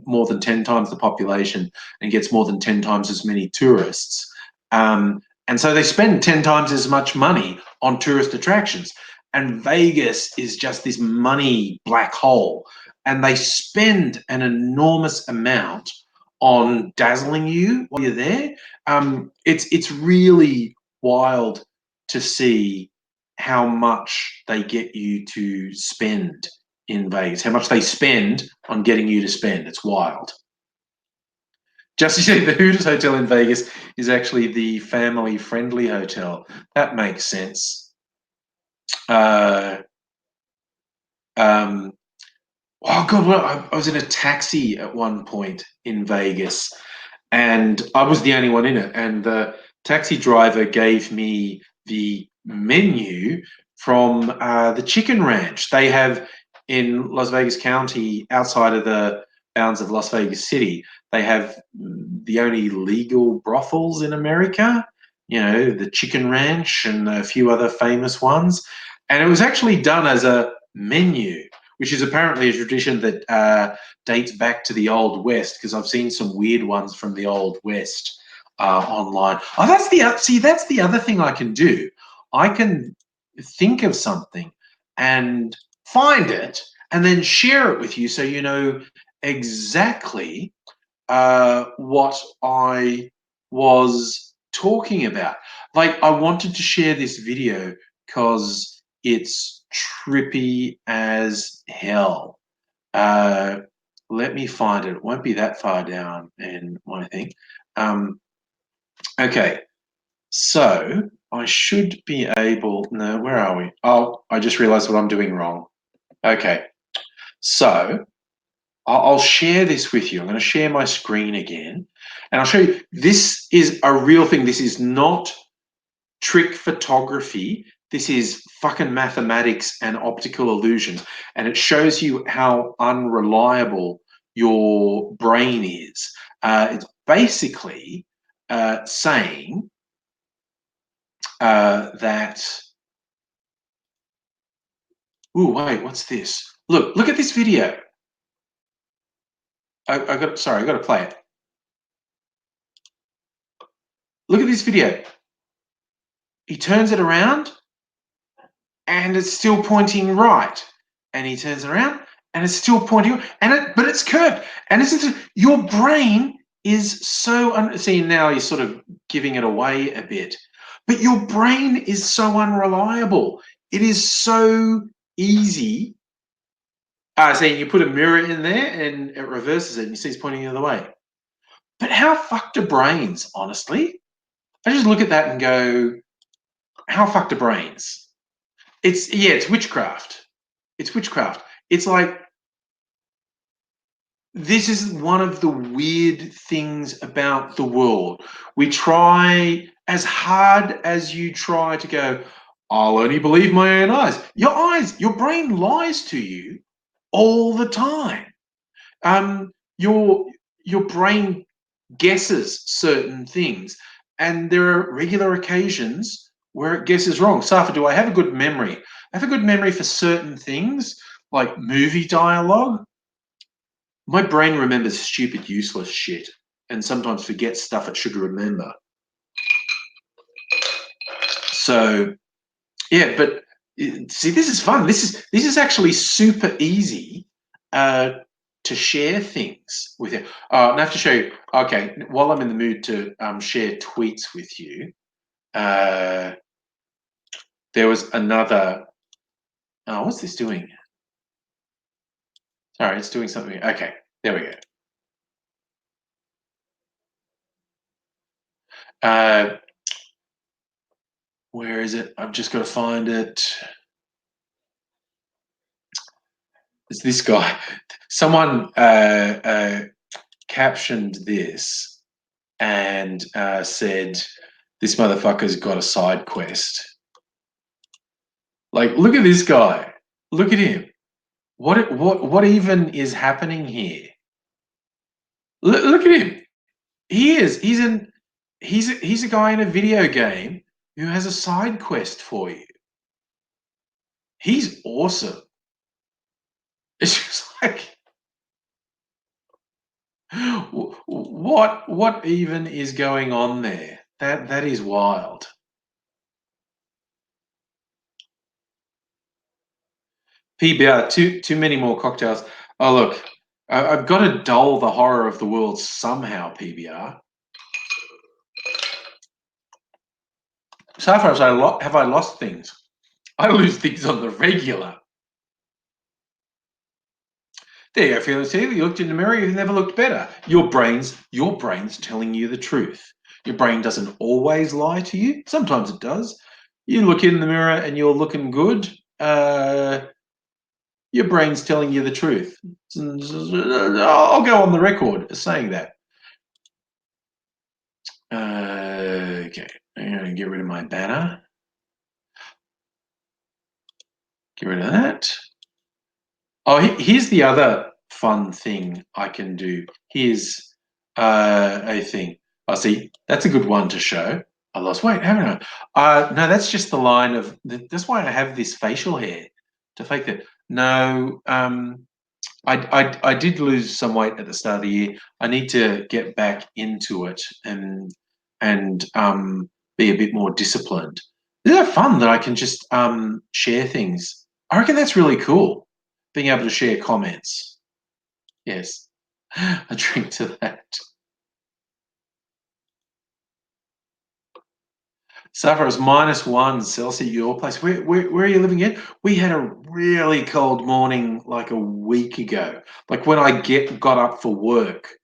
more than 10 times the population and gets more than 10 times as many tourists. And so they spend 10 times as much money on tourist attractions. And Vegas is just this money black hole. And they spend an enormous amount on dazzling you while you're there. It's really wild to see how much they get you to spend in Vegas, how much they spend on getting you to spend. It's wild. Just to say, the Hooters Hotel in Vegas is actually the family-friendly hotel. That makes sense. Uh, um, oh god, well, I was in a taxi at one point in Vegas, and I was the only one in it. And the taxi driver gave me the menu from the Chicken Ranch they have in Las Vegas County, outside of the bounds of Las Vegas City. They have the only legal brothels in America. The Chicken Ranch and a few other famous ones. And it was actually done as a menu, which is apparently a tradition that dates back to the Old West, because I've seen some weird ones from the Old West online. Oh, that's the other thing I can do. I can think of something and find it and then share it with you so you know exactly what I was talking about. Like, I wanted to share this video because it's trippy as hell. Uh, Let me find it. It won't be that far down in my thing. Um, okay, so I should be able. No, where are we? Oh, I just realized what I'm doing wrong. Okay, so I'll share this with you. I'm going to share my screen again, and I'll show you. This is a real thing. This is not trick photography. This is fucking mathematics and optical illusions. And it shows you how unreliable your brain is. It's basically saying that, ooh, wait, what's this? Look at this video. I got to play it. Look at this video. He turns it around and it's still pointing right. And he turns it around and it's still pointing, but it's curved. And your brain is so, see, now you're sort of giving it away a bit, but your brain is so unreliable. It is so easy. So you put a mirror in there and it reverses it and you see it's pointing the other way. But how fucked are brains, honestly? I just look at that and go, how fucked are brains? It's witchcraft. It's witchcraft. It's like, this is one of the weird things about the world. We try as hard as you try to go, I'll only believe my own eyes. Your brain lies to you all the time. Your brain guesses certain things, and there are regular occasions where it guesses wrong. Safa, do I have a good memory? I have a good memory for certain things, like movie dialogue. My brain remembers stupid, useless shit, and sometimes forgets stuff it should remember. So, yeah, but see, this is fun. This is actually super easy to share things with you. I have to show you. Okay, while I'm in the mood to share tweets with you, there was another. Oh, what's this doing? Sorry, it's doing something. Okay, there we go. Where is it? I've just got to find it. It's this guy. Someone captioned this and said, "This motherfucker's got a side quest." Like, look at this guy. Look at him. What even is happening here? Look at him. He's a guy in a video game who has a side quest for you. He's awesome. It's just like, what even is going on there? That is wild. PBR, too many more cocktails. Oh look, I've got to dull the horror of the world somehow. PBR. So far, have I lost things? I lose things on the regular. There you go, Felix. You looked in the mirror, you've never looked better. Your brain's telling you the truth. Your brain doesn't always lie to you. Sometimes it does. You look in the mirror and you're looking good. Your brain's telling you the truth. I'll go on the record as saying that. Okay, I'm going to get rid of my banner. Get rid of that. Oh, here's the other fun thing I can do. Here's a thing. I see. That's a good one to show. I lost weight, haven't I? No, that's just the line of. That's why I have this facial hair to fake that. No, I did lose some weight at the start of the year. I need to get back into it and be a bit more disciplined. Isn't it fun that I can just share things? I reckon that's really cool, being able to share comments. Yes, a drink to that. So far as -1 Celsius, your place. Where are you living in? We had a really cold morning like a week ago. Like when I got up for work,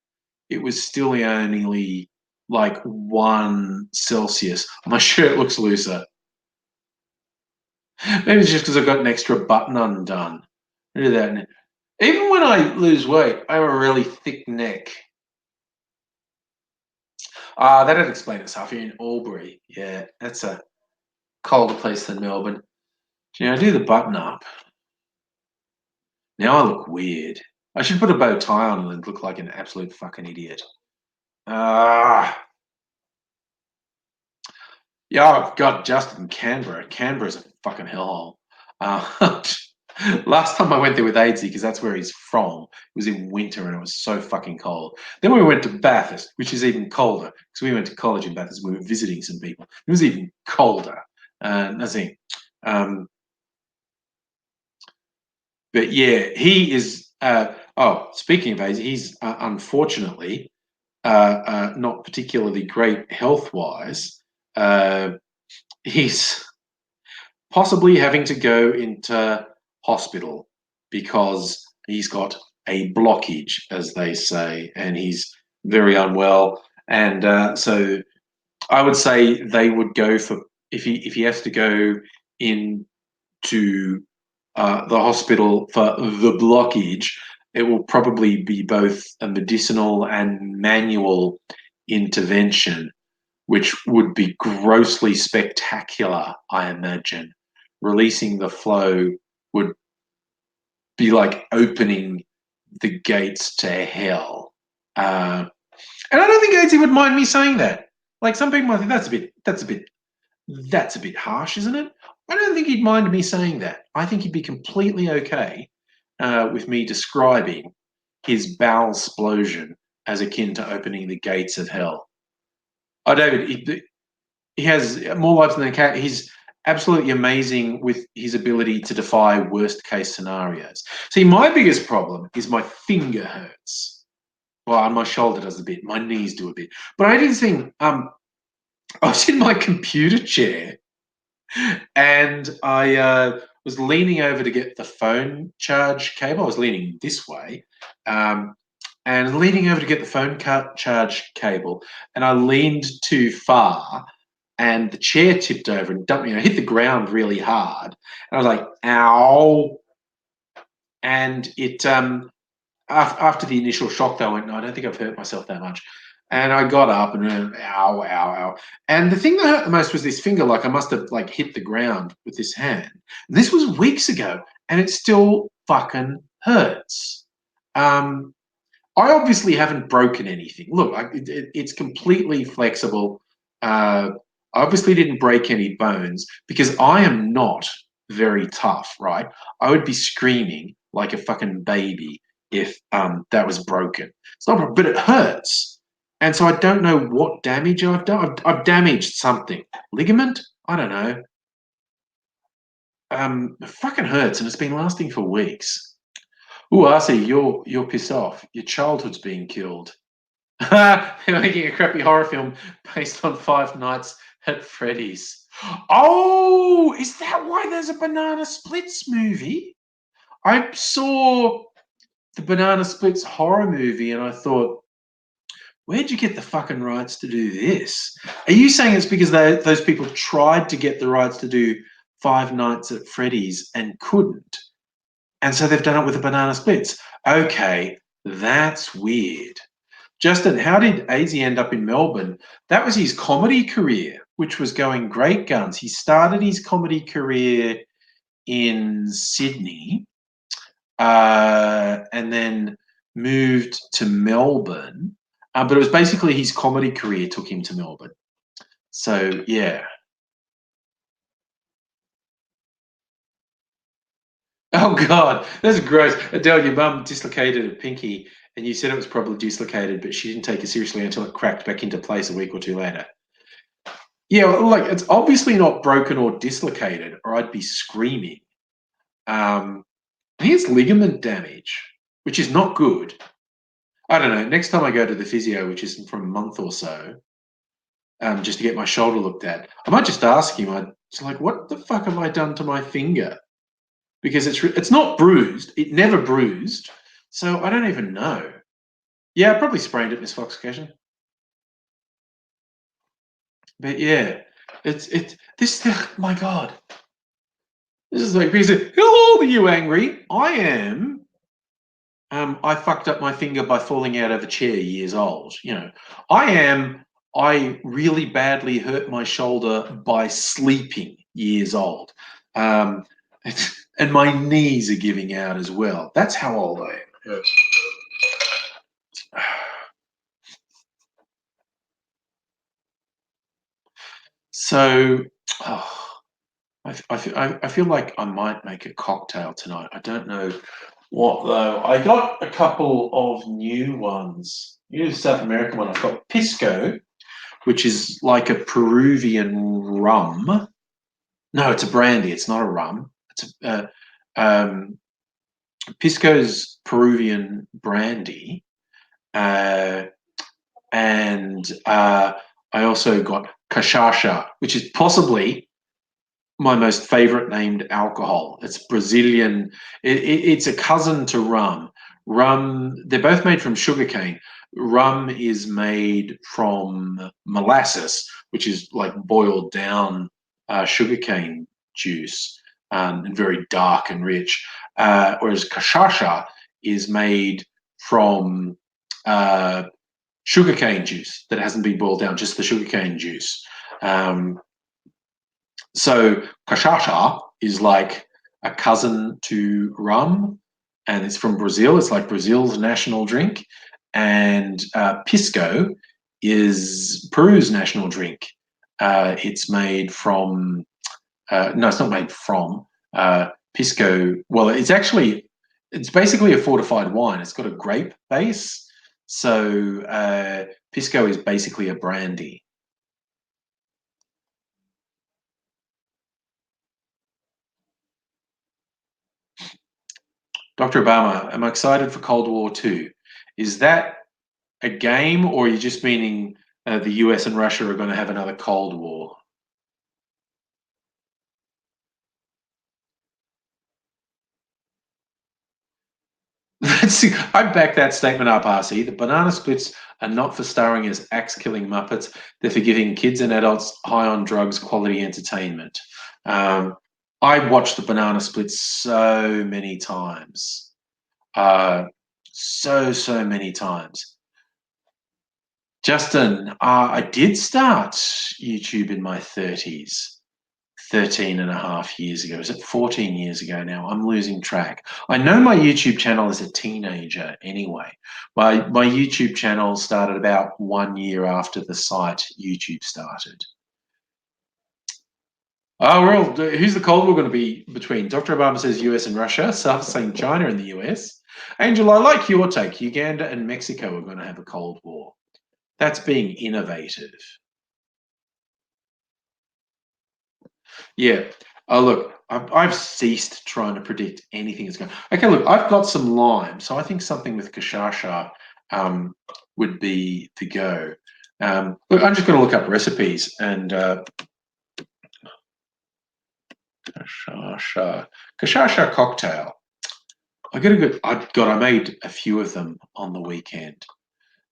it was still only like 1 Celsius. My shirt looks looser. Maybe it's just because I've got an extra button undone. Look at that. Even when I lose weight, I have a really thick neck. That'd explain it, Safi, in Albury. Yeah, that's a colder place than Melbourne. I do the button up. Now I look weird. I should put a bow tie on and look like an absolute fucking idiot. Ah, yeah, I've got Justin in Canberra. Canberra's a fucking hellhole. Uh, last time I went there with Aidsy, because that's where he's from, it was in winter and it was so fucking cold. Then we went to Bathurst, which is even colder, because we went to college in Bathurst. We were visiting some people. It was even colder. Nothing. Um, but yeah, he is. Speaking of Aidsy, he's unfortunately not particularly great health wise. He's possibly having to go into hospital because he's got a blockage, as they say, and he's very unwell. And so I would say they would go for if he has to go into the hospital for the blockage, it will probably be both a medicinal and manual intervention, which would be grossly spectacular, I imagine. Releasing the flow would be like opening the gates to hell. And I don't think Aidsy would mind me saying that. Like some people might think that's a bit harsh, isn't it? I don't think he'd mind me saying that. I think he'd be completely okay with me describing his bowel explosion as akin to opening the gates of hell. Oh, David, he has more lives than a cat. He's absolutely amazing with his ability to defy worst case scenarios. See, my biggest problem is my finger hurts. Well, and my shoulder does a bit, my knees do a bit. But I did think I was in my computer chair and I was leaning over to get the phone charge cable. I was leaning this way. And leaning over to get the phone charge cable, and I leaned too far, and the chair tipped over and dumped me. I hit the ground really hard, and I was like, "Ow!" And it after the initial shock, though, I went, "No, I don't think I've hurt myself that much." And I got up and went, "Ow, ow, ow!" And the thing that hurt the most was this finger. Like I must have like hit the ground with this hand. And this was weeks ago, and it still fucking hurts. Um, I obviously haven't broken anything. Look, it's completely flexible. I obviously didn't break any bones because I am not very tough, right? I would be screaming like a fucking baby if that was broken. It's not, but it hurts, and so I don't know what damage I've done. I've damaged something, ligament. I don't know. It fucking hurts, and it's been lasting for weeks. Ooh, Arcee, you're pissed off. Your childhood's being killed. They're making a crappy horror film based on Five Nights at Freddy's. Oh, is that why there's a Banana Splits movie? I saw the Banana Splits horror movie and I thought, where'd you get the fucking rights to do this? Are you saying it's because those people tried to get the rights to do Five Nights at Freddy's and couldn't? And so they've done it with the Banana Splits. Okay, that's weird. Justin, how did AZ end up in Melbourne? That was his comedy career, which was going great guns. He started his comedy career in Sydney and then moved to Melbourne. But it was basically his comedy career took him to Melbourne. So, yeah. Oh, God, that's gross. Adele, your mum dislocated a pinky and you said it was probably dislocated, but she didn't take it seriously until it cracked back into place a week or two later. Yeah, well, like it's obviously not broken or dislocated, or I'd be screaming. Here's ligament damage, which is not good. I don't know. Next time I go to the physio, which is from a month or so, just to get my shoulder looked at, I might just ask him. It's like, what the fuck have I done to my finger? Because it's not bruised. It never bruised. So I don't even know. Yeah, I probably sprained it, Miss Fox occasion. But yeah, it's this. My God, this is like because how old are you angry? I am. I fucked up my finger by falling out of a chair years old. I am. I really badly hurt my shoulder by sleeping. years old. Um, and my knees are giving out as well. That's how old I am. So, oh, I feel like I might make a cocktail tonight. I don't know what though. I got a couple of new ones. New South American one. I've got Pisco, which is like a Peruvian rum. No, it's a brandy. It's not a rum. It's Pisco's Peruvian brandy, uh, and I also got cachaça, which is possibly my most favorite named alcohol. It's Brazilian. It's a cousin to rum. Rum, they're both made from sugarcane. Rum is made from molasses, which is like boiled down sugarcane juice, and very dark and rich. Whereas cachaça is made from uh, sugarcane juice that hasn't been boiled down, just the sugarcane juice. Um, so cachaça is like a cousin to rum, and it's from Brazil. It's like Brazil's national drink, and pisco is Peru's national drink. It's made from no, it's not made from pisco. Well, it's basically a fortified wine. It's got a grape base, so pisco is basically a brandy. Dr. Obama, I'm excited for Cold War II. Is that a game, or are you just meaning the US and Russia are going to have another Cold War? I back that statement up, RC. The banana splits are not for starring as axe killing Muppets, they're for giving kids and adults high on drugs quality entertainment. Um, I watched the banana splits so many times. Uh, so many times. Justin, I did start YouTube in my 30s, 13 and a half years ago. Is it 14 years ago now? I'm losing track. I know my YouTube channel as a teenager anyway. My YouTube channel started about 1 year after the site YouTube started. Oh, well, who's the Cold War going to be between? Dr. Obama says US and Russia, South saying China and the US. Angel, I like your take. Uganda and Mexico are going to have a Cold War. That's being innovative. Yeah. Oh, look, I've ceased trying to predict anything that's going. Okay, look, I've got some lime, so I think something with cachaça would be the go. Look, I'm just going to look up recipes and cachaça, cachaça cocktail. I got a good. I made a few of them on the weekend.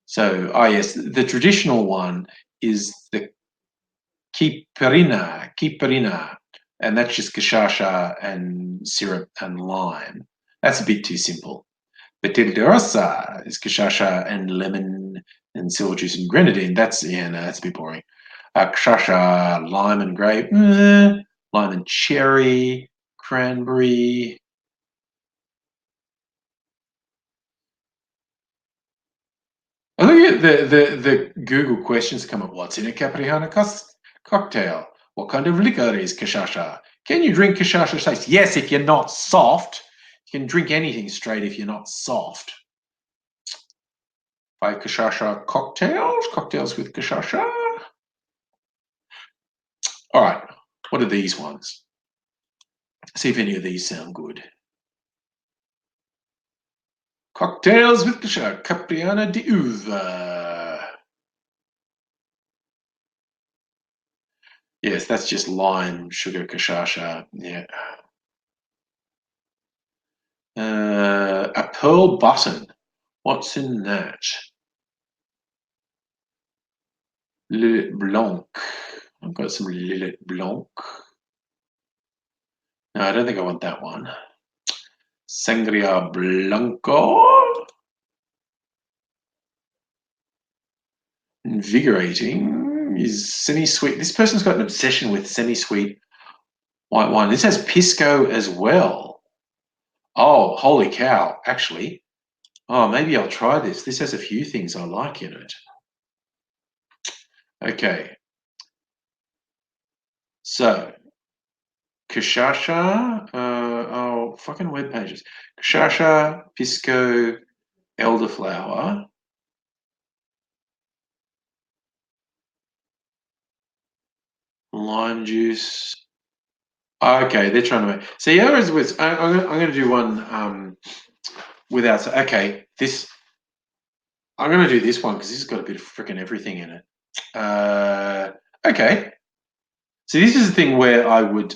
So, yes, the traditional one is the Kiperina, and that's just cachaça and syrup and lime. That's a bit too simple. Batil de rosa is cachaça and lemon and silver juice and grenadine. No, that's a bit boring. Cachaça, lime and grape, lime and cherry, cranberry. I look at the Google questions come up. What's in a Capriana cocktail? What kind of liquor is cachaça? Can you drink cachaça straight? Yes, if you're not soft. You can drink anything straight if you're not soft. Five cachaça cocktails with cachaça. All right, what are these ones? See if any of these sound good. Cocktails with cachaça, Capriana de uva. Yes, that's just lime, sugar, cachaça. Yeah. A pearl button. What's in that? Lillet Blanc. I've got some Lillet Blanc. No, I don't think I want that one. Sangria Blanco. Invigorating is semi-sweet. This person's got an obsession with semi-sweet White wine. This has pisco as well. Oh, holy cow! Actually, oh, maybe I'll try this. This has a few things I like in it. Okay, so cachaça. Oh, fucking web pages. Cachaça, pisco, elderflower, lime juice. Okay, they're trying to make. See, ours was. I'm going to do one without. Okay, this. I'm going to do this one because this has got a bit of freaking everything in it. Okay. So this is the thing where I would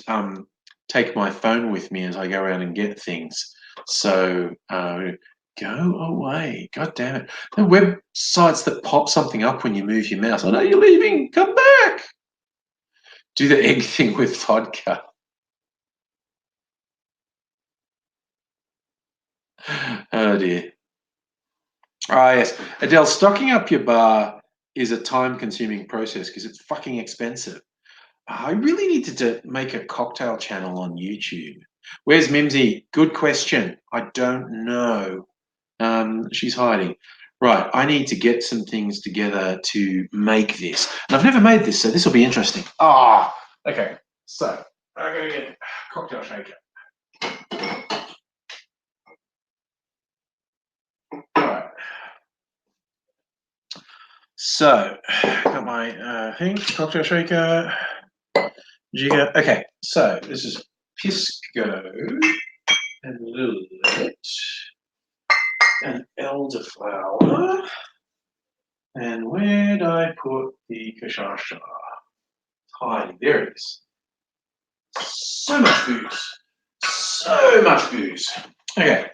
take my phone with me as I go around and get things. So go away. God damn it. The websites that pop something up when you move your mouse. I know you're leaving. Come back. Do the egg thing with vodka. Oh dear. Ah, yes. Adele, stocking up your bar is a time consuming process because it's fucking expensive. I really need to make a cocktail channel on YouTube. Where's Mimsy? Good question. I don't know. She's hiding. Right, I need to get some things together to make this. And I've never made this, so this will be interesting. Ah, okay. So, I'm going to get a cocktail shaker. All right. So, got my thing, cocktail shaker, jigger. Okay, so this is Pisco and Lillet and elderflower. And where'd I put the cachaça? Hiding. There it is. So much booze. So much booze. Okay.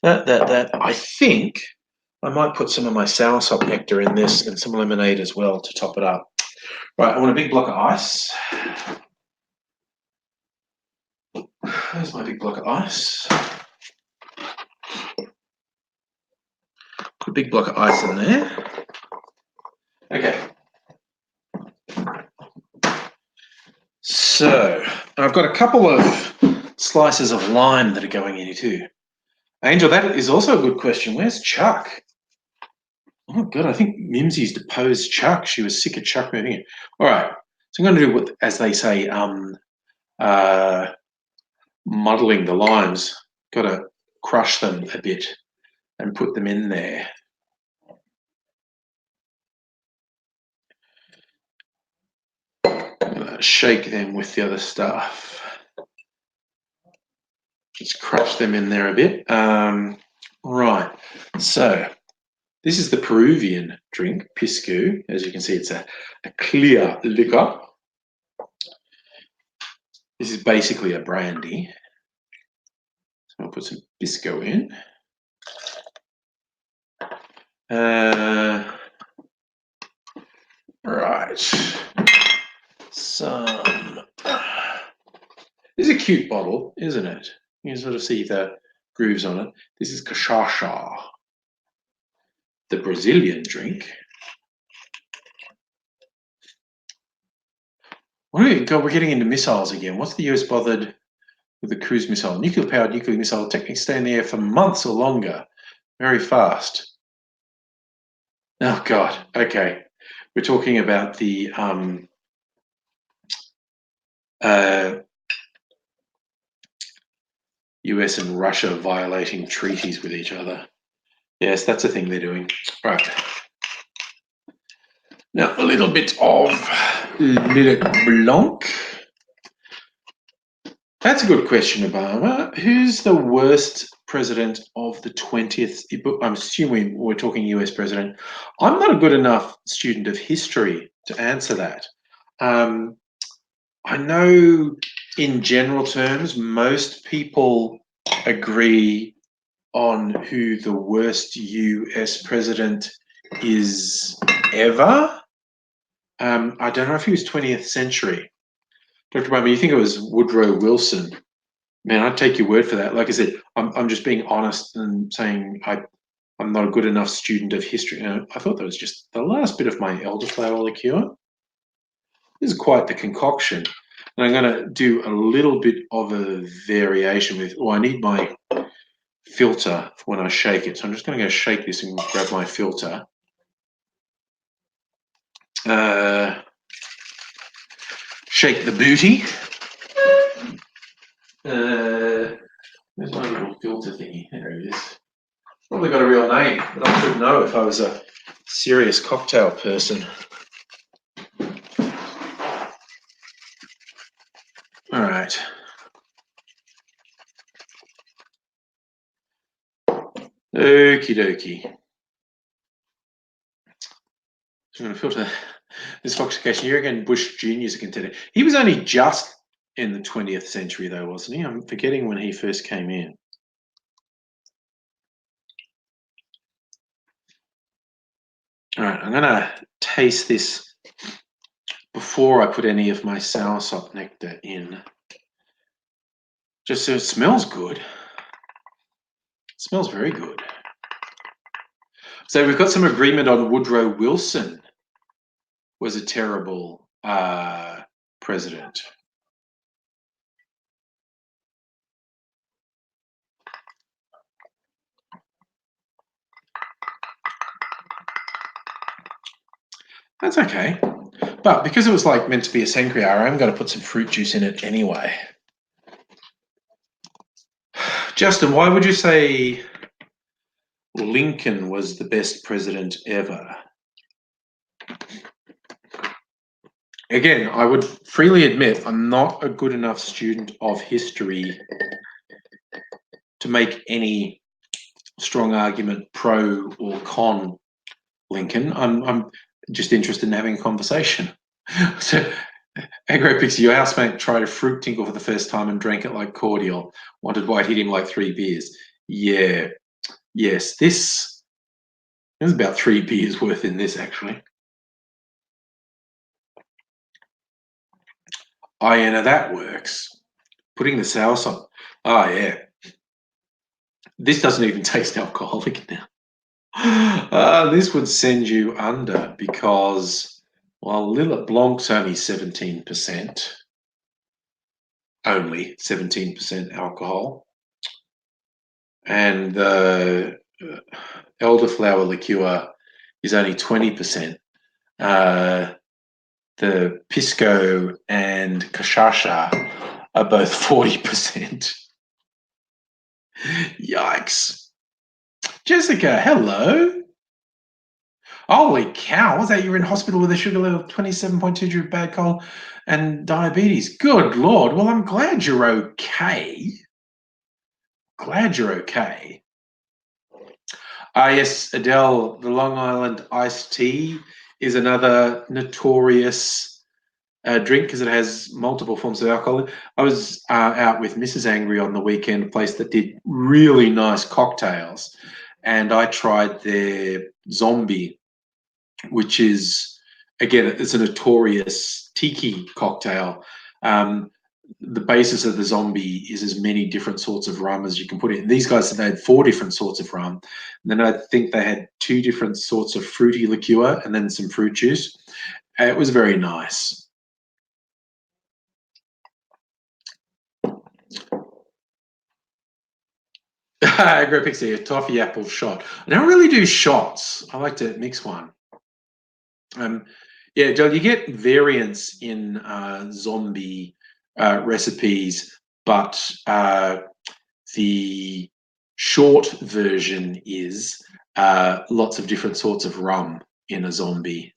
That. I think I might put some of my soursop nectar in this and some lemonade as well to top it up. Right, I want a big block of ice. There's my big block of ice. Put a big block of ice in there. Okay. So I've got a couple of slices of lime that are going in here too. Angel, that is also a good question. Where's Chuck? Oh, good. I think Mimsy's deposed Chuck. She was sick of Chuck moving in. All right. So I'm going to do what, as they say, muddling the limes. Got to crush them a bit and put them in there. Shake them with the other stuff. Just crush them in there a bit. Right. So this is the Peruvian drink, pisco. As you can see, it's a clear liquor. This is basically a brandy. So I'll put some pisco in. Right. Some. This is a cute bottle, isn't it? You can sort of see the grooves on it. This is cachaça, the Brazilian drink. God, we're getting into missiles again. What's the US bothered with the cruise missile? Nuclear-powered nuclear missile technically stay in the air for months or longer. Very fast. Oh, God. Okay. We're talking about the US and Russia violating treaties with each other. Yes, that's a thing they're doing. Right. Now, a little bit of Lillet Blanc. That's a good question, Obama. Who's the worst president of the 20th? I'm assuming we're talking US president. I'm not a good enough student of history to answer that. I know in general terms, most people agree on who the worst US president is ever. I don't know if he was 20th century. Dr. Obama, you think it was Woodrow Wilson? Man, I'd take your word for that. Like I said, I'm just being honest and saying I'm not a good enough student of history. I thought that was just the last bit of my elderflower liqueur. This is quite the concoction. And I'm going to do a little bit of a variation with, I need my filter when I shake it. So I'm just going to go shake this and grab my filter. Shake the booty. Where's my little filter thingy? There it is. Probably got a real name, but I should know if I was a serious cocktail person. All right. Okie dokie. So I'm going to filter this foxification. You reckon Bush Jr.'s a contender? He was only just in the 20th century, though, wasn't he? I'm forgetting when he first came in. All right, I'm going to taste this before I put any of my soursop nectar in. Just so it smells good. It smells very good. So we've got some agreement on Woodrow Wilson was a terrible president. That's okay. But because it was like meant to be a sangria, I'm going to put some fruit juice in it anyway. Justin, why would you say Lincoln was the best president ever? Again, I would freely admit I'm not a good enough student of history to make any strong argument pro or con Lincoln. I'm just interested in having a conversation. So, AgroPixie, your housemate tried a fruit tinkle for the first time and drank it like cordial. Wanted White hit him like 3 beers. Yeah. Yes, there's about 3 beers worth in this, actually. Oh, yeah, now that works. Putting the sauce on. Oh, yeah. This doesn't even taste alcoholic now. This would send you under because, well, Lillet Blanc's only 17%. Only 17% alcohol. And the elderflower liqueur is only 20%. The pisco and cachaça are both 40%. Yikes. Jessica, hello. Holy cow, what's that? You're in hospital with a sugar level of 27.2 due to bad cold and diabetes. Good Lord. Well, I'm glad you're okay. Glad you're okay. Yes, Adele, the Long Island iced tea is another notorious drink because it has multiple forms of alcohol. I was out with Mrs. Angry on the weekend, a place that did really nice cocktails, and I tried their zombie, which is, again, it's a notorious tiki cocktail. The basis of the zombie is as many different sorts of rum as you can put in. These guys said they had 4 different sorts of rum. And then I think they had 2 different sorts of fruity liqueur and then some fruit juice. It was very nice. AgroPixie, a toffee apple shot. I don't really do shots. I like to mix one. Yeah, Joel, you get variants in zombie recipes, but the short version is lots of different sorts of rum in a zombie.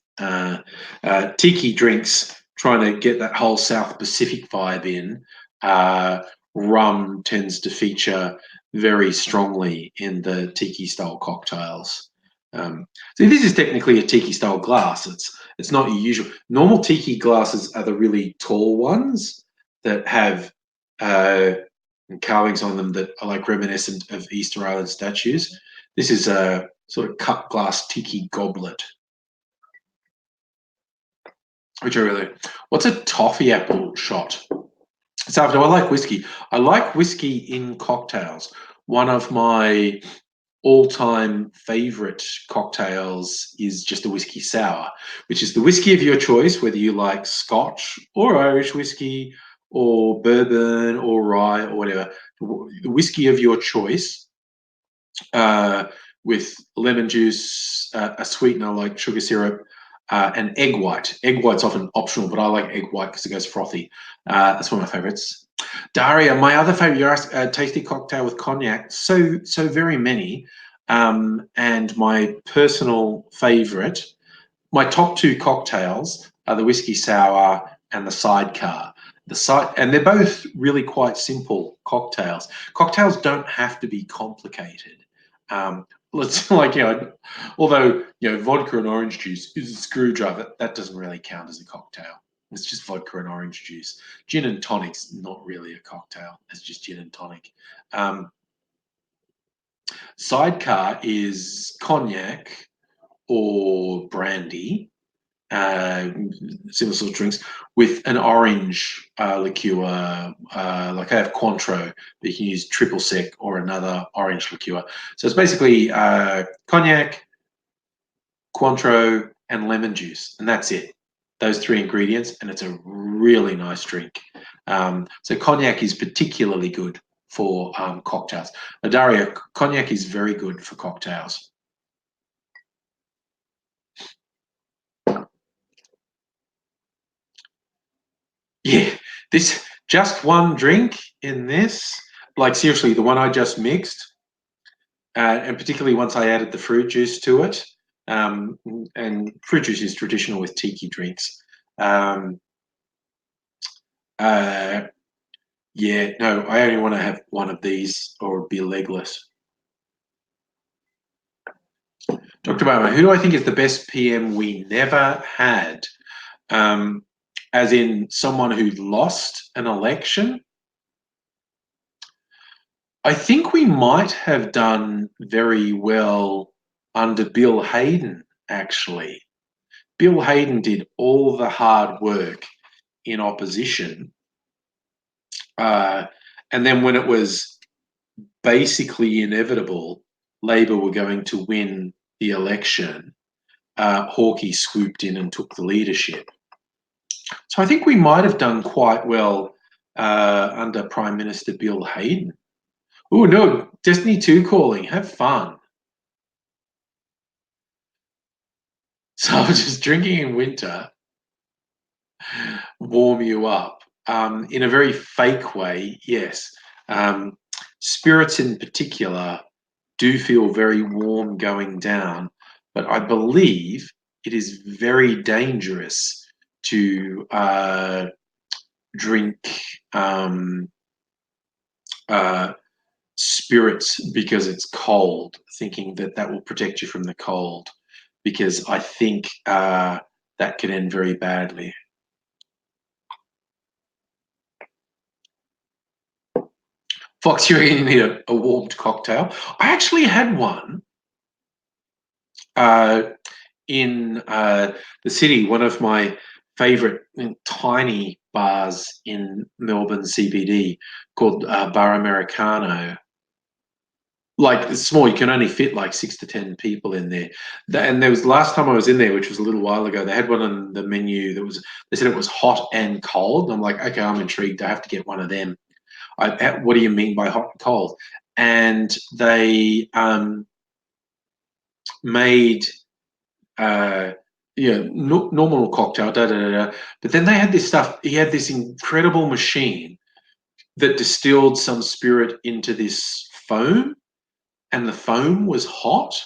Tiki drinks, trying to get that whole South Pacific vibe in, rum tends to feature very strongly in the tiki style cocktails. So this is technically a tiki style glass. It's not usual. Normal tiki glasses are the really tall ones that have carvings on them that are like reminiscent of Easter Island statues. This is a sort of cut glass tiki goblet, which I really. What's a toffee apple shot? So I like whiskey. I like whiskey in cocktails. One of my all-time favorite cocktails is just a whiskey sour, which is the whiskey of your choice, whether you like Scotch or Irish whiskey or bourbon or rye or whatever. The whiskey of your choice, uh, with lemon juice, a sweetener like sugar syrup, and egg white. Egg white's often optional, but I like egg white because it goes frothy. That's one of my favorites. Daria, my other favorite, you're asking, a tasty cocktail with cognac. So very many. And my personal favorite, my top two cocktails are the whiskey sour and the sidecar. And they're both really quite simple cocktails. Cocktails don't have to be complicated. Let's like although vodka and orange juice is a screwdriver, that doesn't really count as a cocktail. It's just vodka and orange juice. Gin and tonic's not really a cocktail. It's just gin and tonic. Um, Sidecar is cognac or brandy, similar sort of drinks, with an orange liqueur. Like I have Cointreau, but you can use triple sec or another orange liqueur. So it's basically cognac, Cointreau, and lemon juice, and that's it. Those three ingredients, and it's a really nice drink. So cognac is particularly good for cocktails. Daria, cognac is very good for cocktails. Yeah, this just one drink in this, like seriously, the one I just mixed, and particularly once I added the fruit juice to it, um, and fruit juice is traditional with tiki drinks. Um, uh, yeah, no, I only want to have one of these or be legless. Dr. Obama, who do I think is the best PM we never had? Um, as in someone who lost an election? I think we might have done very well under Bill Hayden, actually. Bill Hayden did all the hard work in opposition. Uh, and then when it was basically inevitable, Labor were going to win the election, Hawkey swooped in and took the leadership. So I think we might have done quite well under Prime Minister Bill Hayden. Oh, no, Destiny 2 calling. Have fun. So just drinking in winter warm you up in a very fake way. Yes, spirits in particular do feel very warm going down, but I believe it is very dangerous to drink um, uh, spirits because it's cold, thinking that that will protect you from the cold. Because I think that can end very badly. Fox, you really need a warmed cocktail. I actually had one uh, in the city, one of my favorite tiny bars in Melbourne CBD called Bar Americano. Like it's small, you can only fit like 6 to 10 people in there. And there was last time I was in there, which was a little while ago. They had one on the menu that was. They said it was hot and cold. I'm like, okay, I'm intrigued. I have to get one of them. What do you mean by hot and cold? And they made normal cocktail, da da da da. But then they had this stuff. He had this incredible machine that distilled some spirit into this foam, and the foam was hot,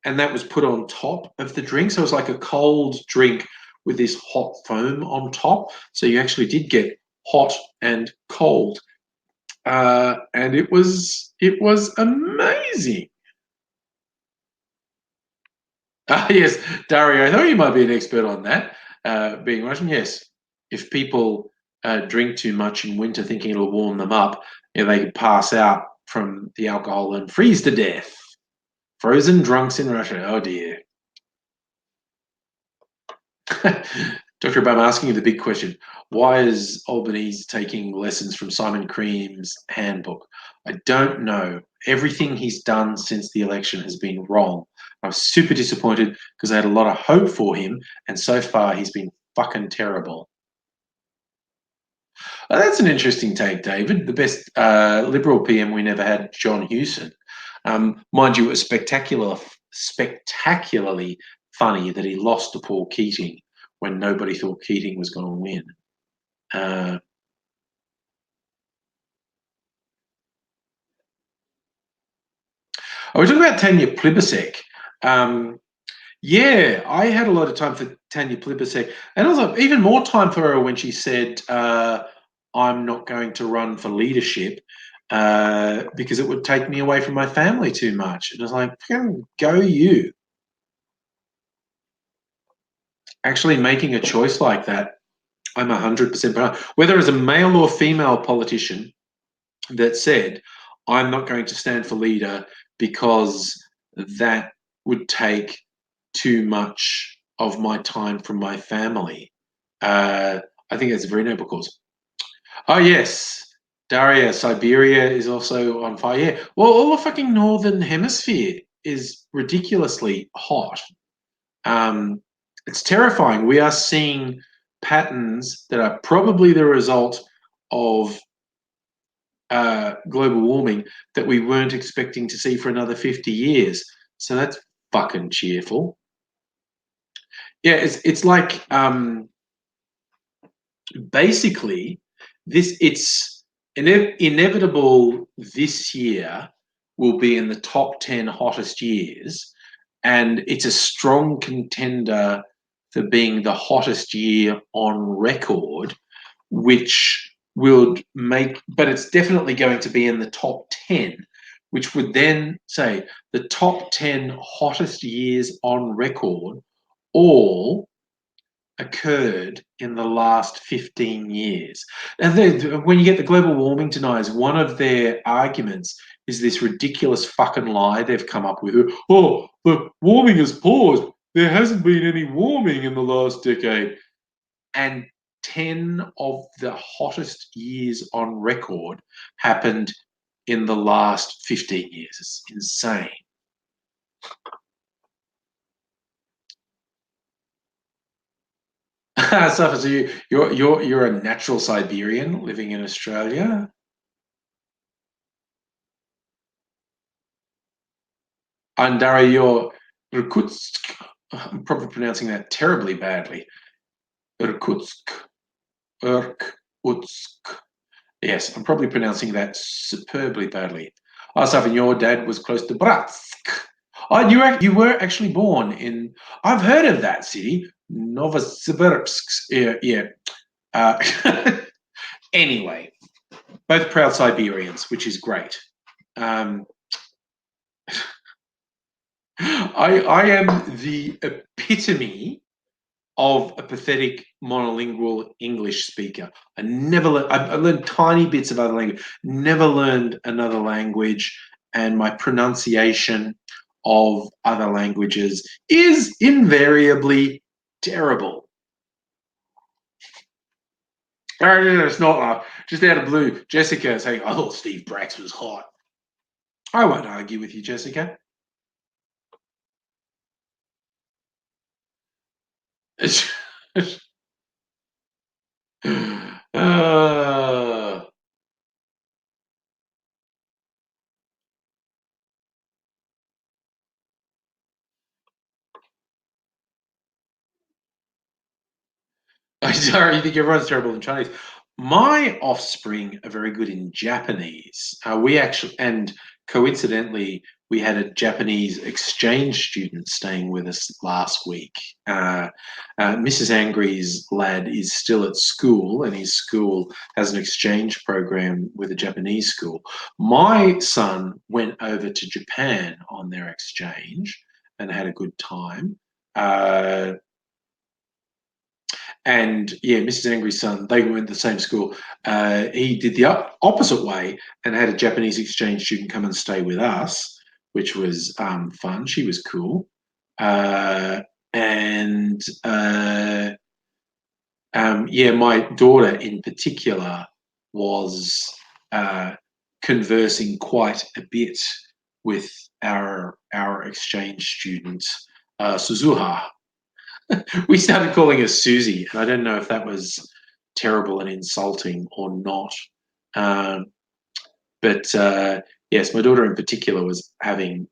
and that was put on top of the drink. So it was like a cold drink with this hot foam on top. So you actually did get hot and cold, and it was amazing. Ah, yes, Dario, I thought you might be an expert on that. Being Russian, yes. If people drink too much in winter, thinking it'll warm them up, they could pass out from the alcohol and freeze to death. Frozen drunks in Russia. Oh dear. Dr. Bum, asking you the big question. Why is Albanese taking lessons from Simon Cream's handbook? I don't know. Everything he's done since the election has been wrong. I'm super disappointed because I had a lot of hope for him, and so far he's been fucking terrible. That's an interesting take, David. The best Liberal PM we never had, John Hewson. Mind you, it was spectacularly funny that he lost to Paul Keating when nobody thought Keating was going to win. Uh, I was talking about Tanya Plibersek. Um, yeah, I had a lot of time for Tanya Plibersek, and also even more time for her when she said, "I'm not going to run for leadership because it would take me away from my family too much." And I was like, "Go you!" Actually, making a choice like that, I'm 100% behind. Whether as a male or female politician that said, I'm not going to stand for leader because that would take too much of my time from my family. Uh, I think that's a very noble cause. Oh, yes. Daria, Siberia is also on fire. Yeah. Well, all the fucking northern hemisphere is ridiculously hot. Um, it's terrifying. We are seeing patterns that are probably the result of global warming that we weren't expecting to see for another 50 years. So that's fucking cheerful. Yeah, it's like basically this it's inevitable this year will be in the top 10 hottest years, and it's a strong contender for being the hottest year on record, which would make, but it's definitely going to be in the top 10, which would then say the top 10 hottest years on record all occurred in the last 15 years. And then when you get the global warming deniers, one of their arguments is this ridiculous fucking lie they've come up with. Oh, the warming has paused. There hasn't been any warming in the last decade. And 10 of the hottest years on record happened in the last 15 years. It's insane. So you're a natural Siberian living in Australia. Andara, you're Irkutsk. I'm probably pronouncing that terribly badly. Irkutsk. Irkutsk. Yes, I'm probably pronouncing that superbly badly. Oh, Safin, your dad was close to Bratsk. Oh, you were actually born in. I've heard of that city, Novosibirsk. Yeah, yeah. Anyway, both proud Siberians, which is great. Um, I am the epitome of a pathetic monolingual English speaker. I learned tiny bits of other language, never learned another language, and my pronunciation of other languages is invariably terrible. It's not just out of blue. Jessica saying, I thought Steve Brax was hot. I won't argue with you, Jessica. uh, Sorry, you think everyone's terrible in Chinese. My offspring are very good in Japanese. We actually, and coincidentally, we had a Japanese exchange student staying with us last week. Mrs. Angry's lad is still at school, and his school has an exchange program with a Japanese school. My son went over to Japan on their exchange and had a good time. Uh, and yeah, Mrs. Angry's son, they went to the same school. He did the opposite way and had a Japanese exchange student come and stay with us, which was fun. She was cool. And Yeah, my daughter in particular was uh, conversing quite a bit with our exchange student, Suzuha. We started calling her Susie, and I don't know if that was terrible and insulting or not. Um, but yes, my daughter in particular was having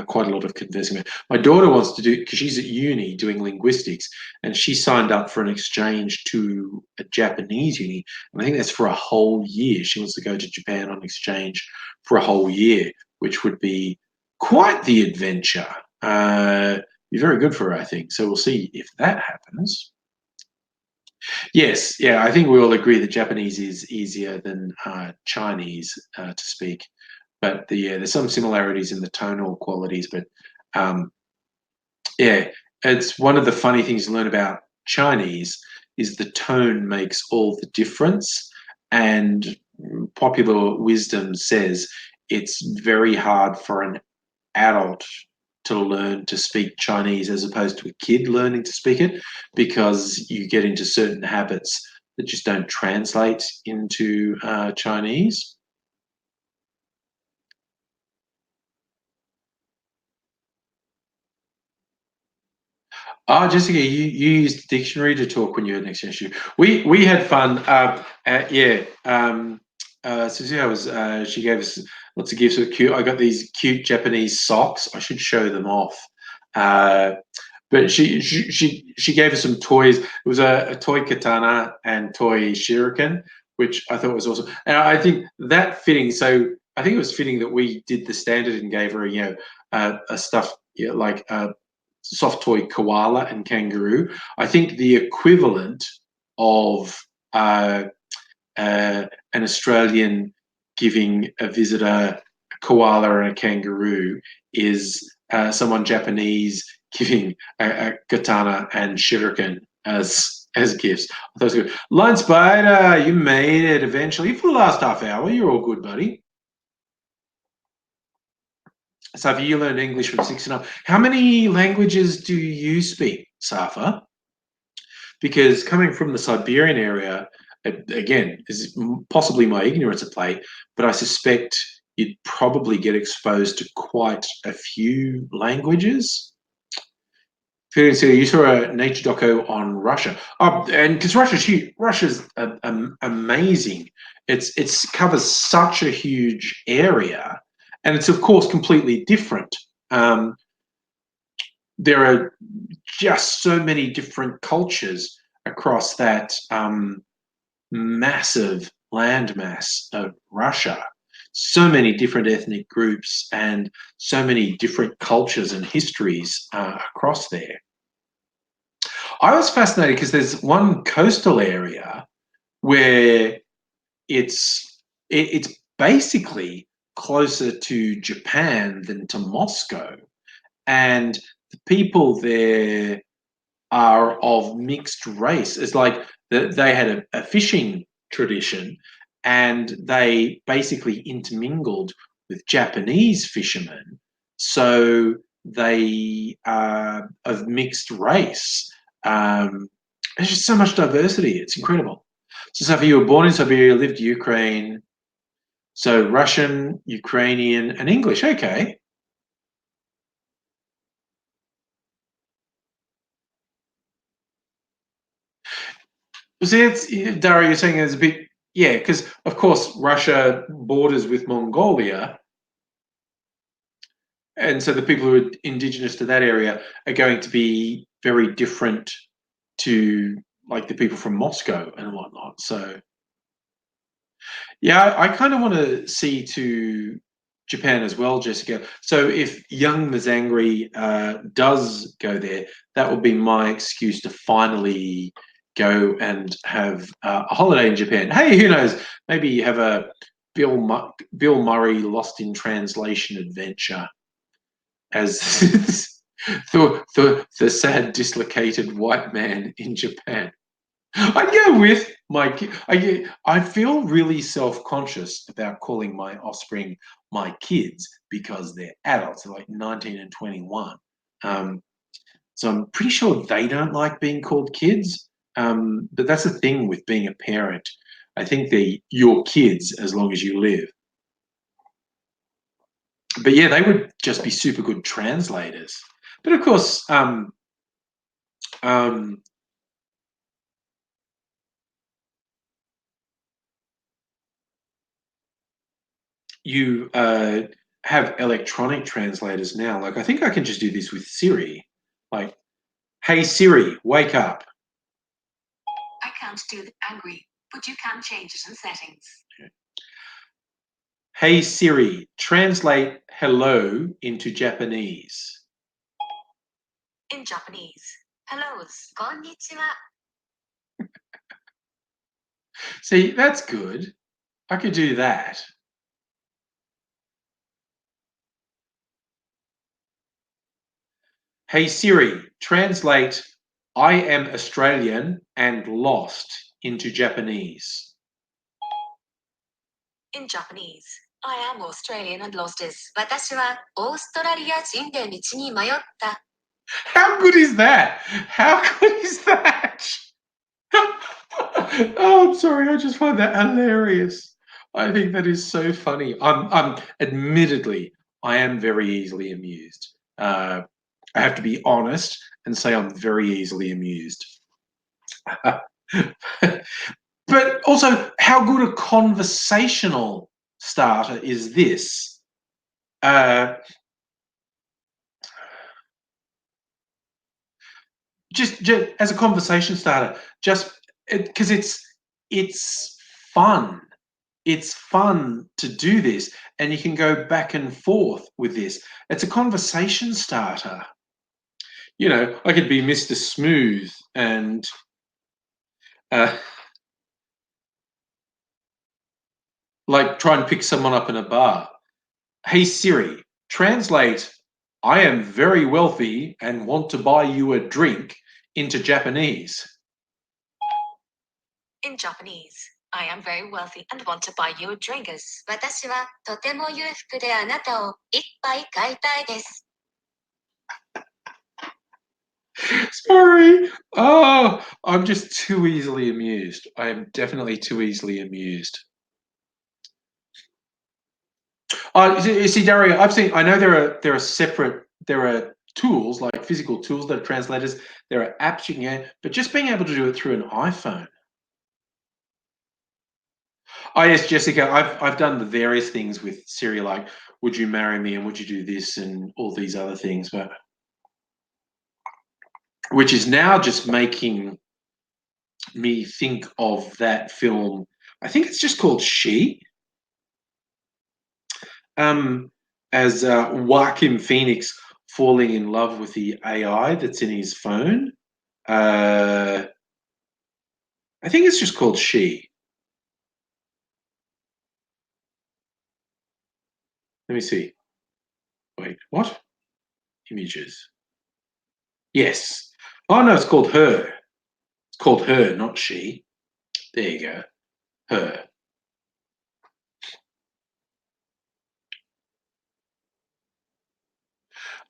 quite a lot of conversing with. My daughter wants to do because she's at uni doing linguistics, and she signed up for an exchange to a Japanese uni, and I think that's for a whole year. She wants to go to Japan on exchange for a whole year, which would be quite the adventure. Be very good for her, I think. So we'll see if that happens. Yes, yeah, I think we all agree that Japanese is easier than Chinese to speak. But yeah, there's some similarities in the tonal qualities. But um, yeah, it's one of the funny things to learn about Chinese is the tone makes all the difference. And popular wisdom says it's very hard for an adult to learn to speak Chinese as opposed to a kid learning to speak it because you get into certain habits that just don't translate into Chinese. Jessica, you used the dictionary to talk when you had an exchange student. We had fun. Yeah. Suzuha was. She gave us lots of gifts. Were cute. I got these cute Japanese socks. I should show them off. Uh, but she gave us some toys. It was a toy katana and toy shuriken, which I thought was awesome. And I think that fitting. So I think it was fitting that we did the standard and gave her, a stuff, like soft toy koala and kangaroo. I think the equivalent of uh, an Australian giving a visitor a koala and a kangaroo is someone Japanese giving a katana and shuriken as gifts. I thought it was good. Line Spider, you made it eventually for the last half hour. You're all good, buddy. Safa, you learned English from 6 and up. How many languages do you speak, Safa? Because coming from the Siberian area, again, is possibly my ignorance at play, but I suspect you'd probably get exposed to quite a few languages. So you saw a nature doco on Russia, and because Russia's huge, Russia's amazing. It's covers such a huge area, and it's of course completely different. Um, there are just so many different cultures across that massive landmass of Russia. So many different ethnic groups and so many different cultures and histories across there. I was fascinated because there's one coastal area where it's basically closer to Japan than to Moscow, and the people there are of mixed race. It's like they had a fishing tradition and they basically intermingled with Japanese fishermen. So they are of mixed race. There's just so much diversity. It's incredible. So, Sophie, you were born in Siberia, lived Ukraine. So Russian, Ukrainian, and English. Okay. See, it's Dario, you're saying it's a bit, yeah, because of course Russia borders with Mongolia, and so the people who are indigenous to that area are going to be very different to like the people from Moscow and whatnot. So yeah, I kind of want to see to Japan as well, Jessica. So if young Mazangri does go there, that will be my excuse to finally go and have a holiday in Japan. Hey, who knows? Maybe you have a Bill Murray Lost in Translation adventure as the sad dislocated white man in Japan. I go with my I feel really self-conscious about calling my offspring my kids because they're adults. They're like 19 and 21. Um, so I'm pretty sure they don't like being called kids. But that's the thing with being a parent. I think they're your kids as long as you live. But yeah, they would just be super good translators. But of course, um, you have electronic translators now. Like, I think I can just do this with Siri. Like, hey Siri, wake up. I can't do that angry, but you can change it in settings. Hey Siri, translate hello into Japanese. In Japanese, hellos, konnichiwa. See, that's good. I could do that. Hey Siri, translate I am Australian and lost into Japanese. In Japanese, I am Australian and lost is 私はオーストラリア人で道に迷った。 How good is that? How good is that? Oh, I'm sorry. I just find that hilarious. I think that is so funny. Admittedly, I am very easily amused. I have to be honest and say I'm very easily amused. But also, how good a conversational starter is this? Uh, just as a conversation starter, just because it's fun. It's fun to do this, and you can go back and forth with this. It's a conversation starter. You know, I could be Mr. Smooth and uh, like try and pick someone up in a bar. Hey Siri, translate I am very wealthy and want to buy you a drink into Japanese. In Japanese, I am very wealthy and want to buy you a drink. 私はとても裕福であなたを一杯買いたいです。 Sorry. Oh, I'm just too easily amused. I am definitely too easily amused. You see, Dario, I know there are separate, there are tools like physical tools that are translators. There are apps you can get, but just being able to do it through an iPhone. Oh yes, Jessica, I've done the various things with Siri, like would you marry me and would you do this and all these other things, but which is now just making me think of that film. I think it's just called She. Um, as Joaquin Phoenix falling in love with the AI that's in his phone. Uh, I think it's just called She. Let me see. Wait, what? Images. Yes. Oh no, it's called Her. It's called Her, not She. There you go. Her.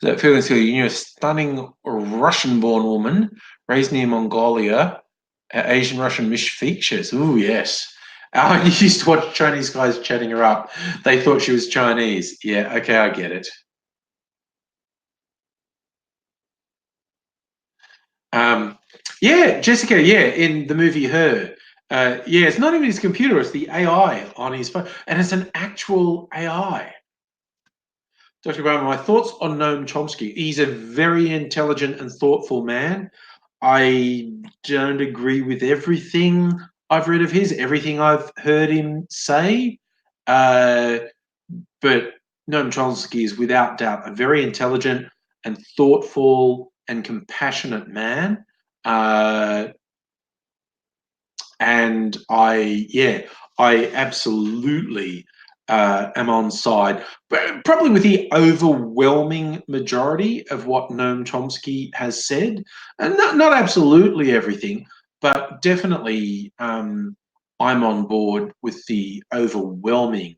That feeling so you know, a stunning Russian-born woman raised near Mongolia, Asian Russian Mish features. Ooh, yes. I used to watch Chinese guys chatting her up. They thought she was Chinese. Yeah, okay, I get it. Um, yeah, Jessica, yeah, in the movie Her. Yeah, it's not even his computer, it's the AI on his phone. And it's an actual AI. Dr. Brown, my thoughts on Noam Chomsky. He's a very intelligent and thoughtful man. I don't agree with everything I've read of his, everything I've heard him say. Uh, but Noam Chomsky is without doubt a very intelligent and thoughtful and compassionate man. Uh, and I absolutely am on side, but probably with the overwhelming majority of what Noam Chomsky has said, and not absolutely everything, but definitely I'm on board with the overwhelming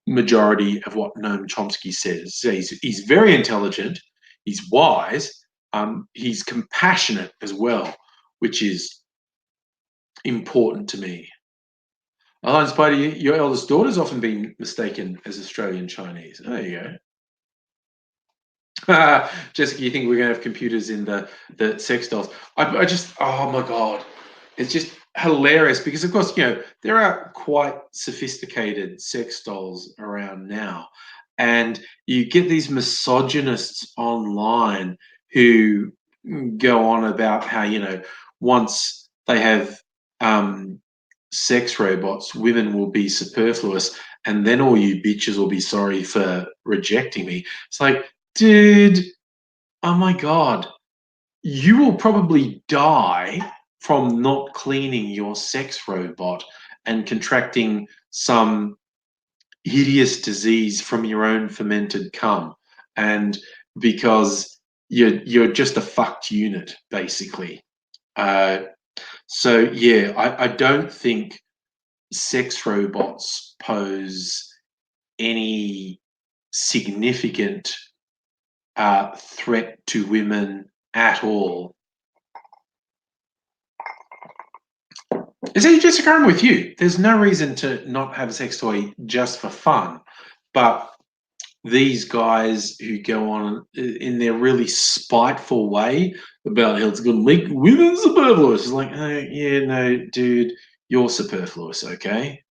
majority of what Noam Chomsky says. He's very intelligent, he's wise, he's compassionate as well, which is important to me. Oh, and Spider, your eldest daughter's often been mistaken as Australian Chinese. Oh, there you go. Jessica, you think we're going to have computers in the sex dolls? I just, oh my God, it's just hilarious because, of course, there are quite sophisticated sex dolls around now, and you get these misogynists online who go on about how once they have sex robots, women will be superfluous, and then all you bitches will be sorry for rejecting me. It's like, dude, oh my God, you will probably die from not cleaning your sex robot and contracting some hideous disease from your own fermented cum. And because you're just a fucked unit, basically. Uh, so yeah, I don't think sex robots pose any significant threat to women at all. See, Jessica, I'm with you. There's no reason to not have a sex toy just for fun. But these guys who go on in their really spiteful way about how it's going to make women superfluous, it's like, oh, yeah, no, dude, you're superfluous, okay?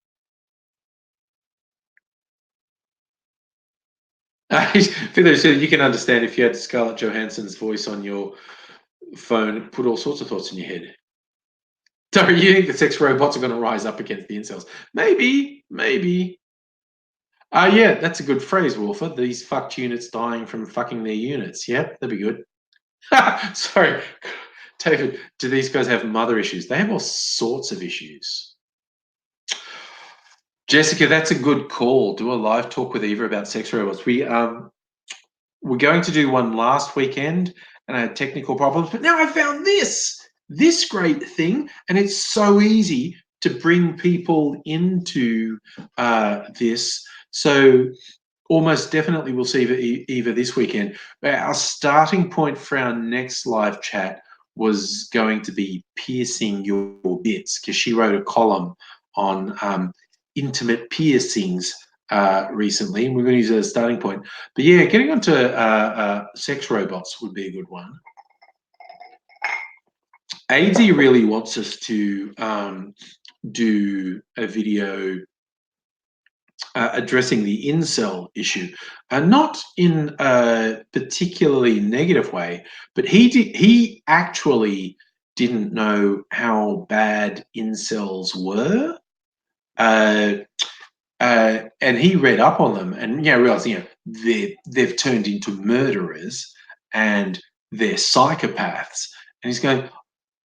Fido said you can understand if you had Scarlett Johansson's voice on your phone, it put all sorts of thoughts in your head. So you think the sex robots are going to rise up against the incels? Maybe, maybe. Yeah, that's a good phrase, Wolfer. These fucked units dying from fucking their units. Yep, that'd be good. Sorry, David. Do these guys have mother issues? They have all sorts of issues. Jessica, that's a good call. Do a live talk with Eva about sex robots. We're going to do one last weekend, and I had technical problems, but now I found this great thing, and it's so easy to bring people into this. So almost definitely we'll see Eva this weekend. Our starting point for our next live chat was going to be piercing your bits, because she wrote a column on intimate piercings recently, and we're going to use it as a starting point. But yeah, getting onto sex robots would be a good one. AZ really wants us to do a video addressing the incel issue, not in a particularly negative way, but he actually didn't know how bad incels were. Uh, and he read up on them and realized they've turned into murderers and they're psychopaths. And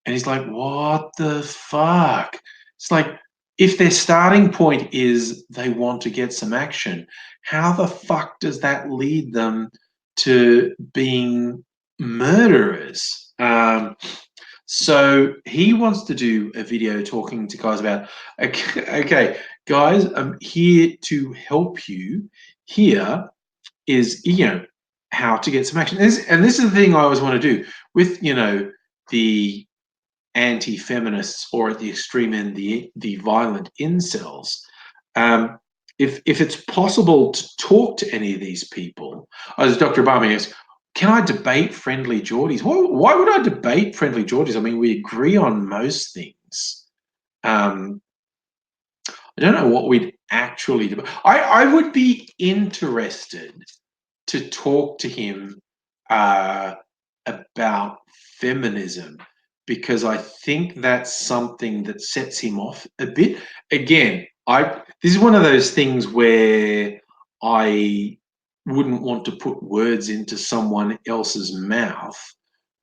he's like, what the fuck? It's like, if their starting point is they want to get some action, how the fuck does that lead them to being murderers? So he wants to do a video talking to guys about, okay, guys, I'm here to help you. Here is, how to get some action. And this is the thing I always want to do with, the anti-feminists, or at the extreme end, the violent incels. Um, if it's possible to talk to any of these people, as Dr. Obama asks, can I debate friendly Geordies? Why would I debate friendly Geordies? I mean, we agree on most things. I don't know what we'd actually debate. I would be interested to talk to him about feminism, because I think that's something that sets him off a bit. Again, this is one of those things where I wouldn't want to put words into someone else's mouth,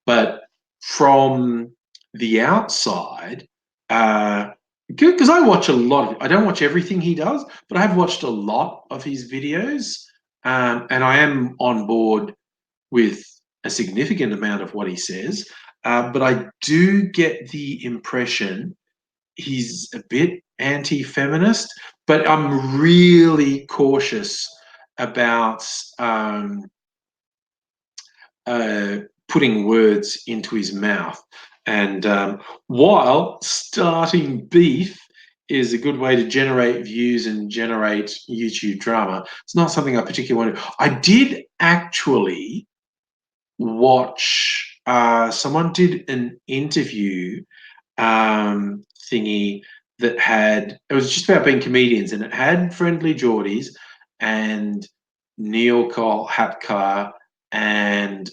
but from the outside, because I watch a lot of, I don't watch everything he does, but I've watched a lot of his videos, and I am on board with a significant amount of what he says. But I do get the impression he's a bit anti-feminist, but I'm really cautious about putting words into his mouth. And while starting beef is a good way to generate views and generate YouTube drama, it's not something I particularly want to. I did actually watch, someone did an interview thingy that had, it was just about being comedians, and it had Friendly Jordies and Neil Cole Hapkar and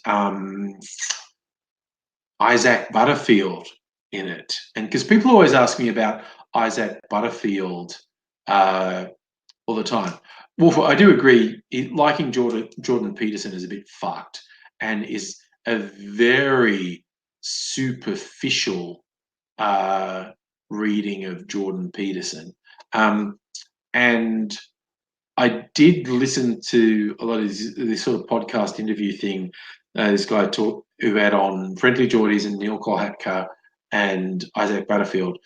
Isaac Butterfield in it. And because people always ask me about Isaac Butterfield uh, all the time. Wolf, I do agree. Liking Jordan Peterson is a bit fucked and is a very superficial uh, reading of Jordan Peterson. Um, and I did listen to a lot of this sort of podcast interview thing. This guy who had on Friendly Jordies and Neil Kolhatkar and Isaac Butterfield.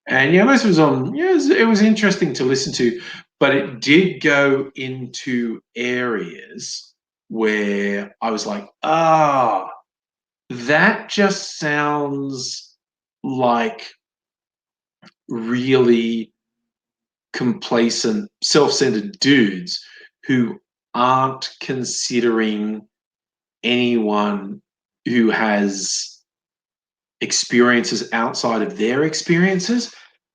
And yeah, most of it was on. Yeah, it was interesting to listen to, but it did go into areas where I was like, that just sounds like really complacent, self-centered dudes who aren't considering anyone who has experiences outside of their experiences.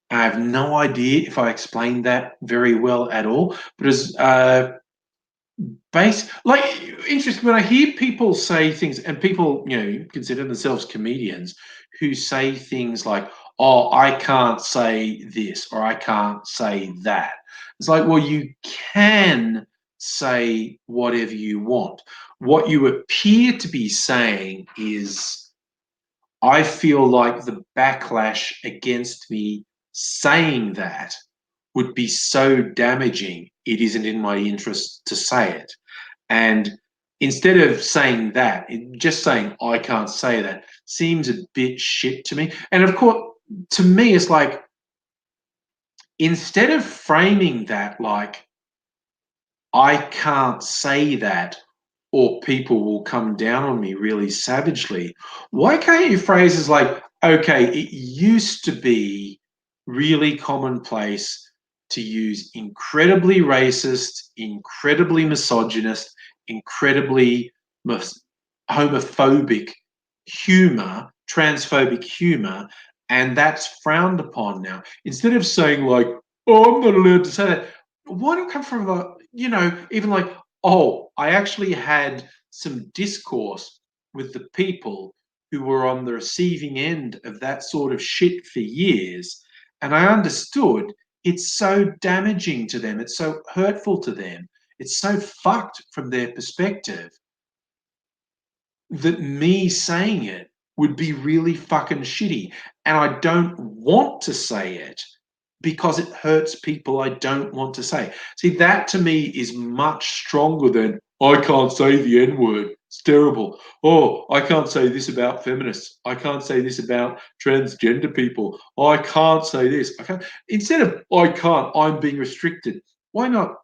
I have no idea if I explained that very well at all, but as like interesting when I hear people say things, and people consider themselves comedians who say things like, oh, I can't say this or I can't say that. It's like, well, you can say whatever you want. What you appear to be saying is, I feel like the backlash against me saying that would be so damaging, it isn't in my interest to say it. And instead of saying that, just saying, I can't say that, seems a bit shit to me. And of course, to me, it's like, instead of framing that like, I can't say that, or people will come down on me really savagely, why can't you phrase it like, okay, it used to be really commonplace to use incredibly racist, incredibly misogynist, incredibly homophobic humor, transphobic humor, and that's frowned upon now. Instead of saying like, oh, I'm not allowed to say that, why don't come from a, even like, oh, I actually had some discourse with the people who were on the receiving end of that sort of shit for years. And I understood it's so damaging to them, it's so hurtful to them, it's so fucked from their perspective that me saying it would be really fucking shitty. And I don't want to say it because it hurts people I don't want to say. See, that to me is much stronger than, I can't say the N word. It's terrible. Oh, I can't say this about feminists. I can't say this about transgender people. I can't say this. I can't. Instead of I can't, I'm being restricted. Why not?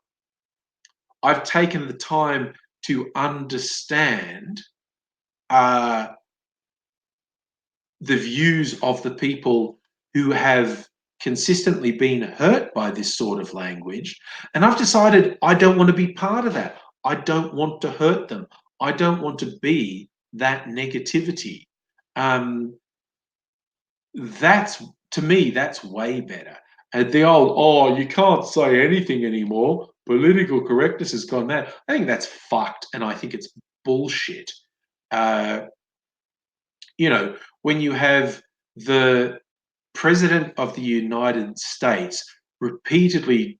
I've taken the time to understand uh, the views of the people who have consistently been hurt by this sort of language. And I've decided I don't want to be part of that. I don't want to hurt them. I don't want to be that negativity. Um, that's, to me, that's way better. And the old, oh, you can't say anything anymore. Political correctness has gone mad. I think that's fucked, and I think it's bullshit. Uh, when you have the president of the United States repeatedly,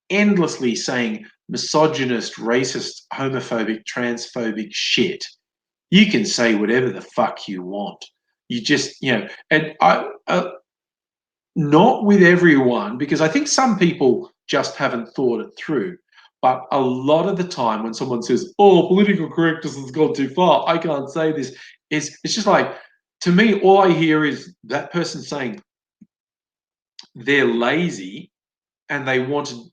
endlessly saying misogynist, racist, homophobic, transphobic shit, you can say whatever the fuck you want. You just, and not with everyone, because I think some people just haven't thought it through. But a lot of the time, when someone says, "Oh, political correctness has gone too far," I can't say this. It's just like, to me, all I hear is that person saying they're lazy and they want to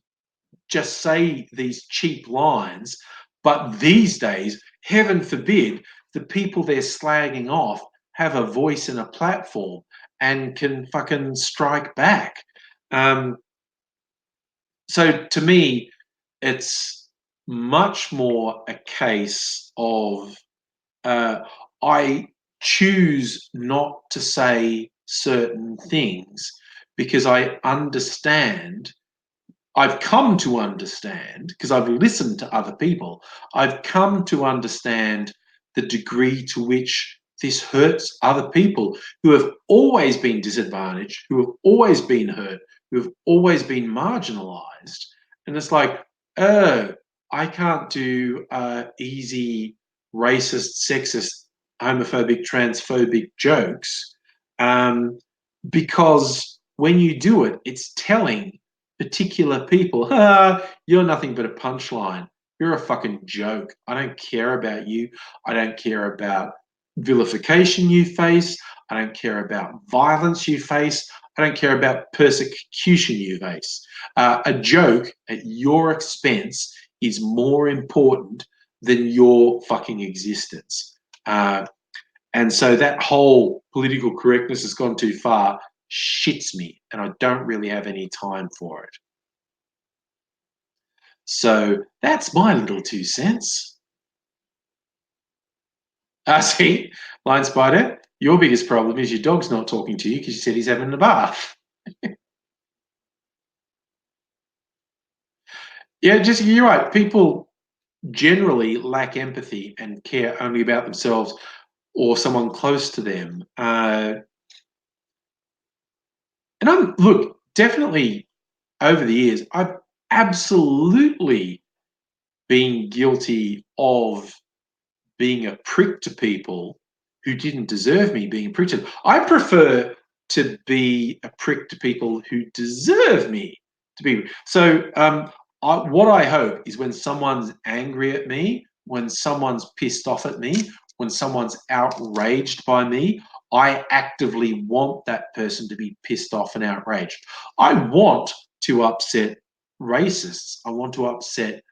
just say these cheap lines. But these days, heaven forbid, the people they're slagging off have a voice and a platform and can fucking strike back. Um, so to me, it's much more a case of uh, I choose not to say certain things because I understand. I've come to understand, because I've listened to other people, I've come to understand the degree to which this hurts other people who have always been disadvantaged, who have always been hurt, who have always been marginalized. And it's like, oh, I can't do easy racist, sexist, homophobic, transphobic jokes because when you do it, it's telling particular people, you're nothing but a punchline. You're a fucking joke. I don't care about you. I don't care about vilification you face. I don't care about violence you face. I don't care about persecution you face. A joke at your expense is more important than your fucking existence. And so that whole political correctness has gone too far, shits me, and I don't really have any time for it. So that's my little 2 cents. See, Lion Spider, your biggest problem is your dog's not talking to you because you said he's having a bath. Yeah, just you're right. People generally lack empathy and care only about themselves or someone close to them. And I'm look, definitely over the years, I've absolutely been guilty of being a prick to people who didn't deserve me being a prick to them. I prefer to be a prick to people who deserve me to be. So, what I hope is when someone's angry at me, when someone's pissed off at me, when someone's outraged by me, I actively want that person to be pissed off and outraged. I want to upset racists. I want to upset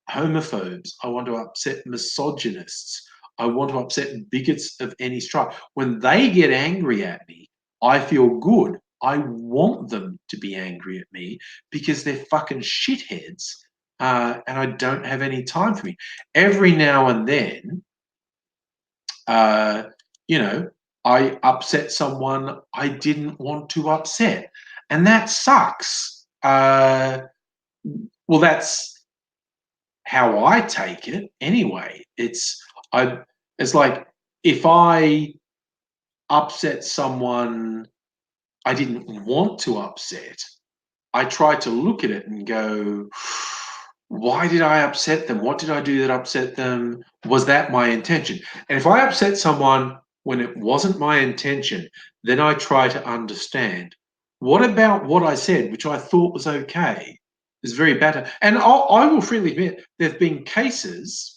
homophobes. I want to upset misogynists. I want to upset bigots of any stripe. When they get angry at me, I feel good. I want them to be angry at me because they're fucking shitheads and I don't have any time for me. Every now and then, uh, you know, I upset someone I didn't want to upset. And that sucks. Well, that's how I take it anyway. I it's like if I upset someone I didn't want to upset, I try to look at it and go, why did I upset them? What did I do that upset them? Was that my intention? And if I upset someone when it wasn't my intention, then I try to understand what about what I said, which I thought was okay, is very bad. And I will freely admit there have been cases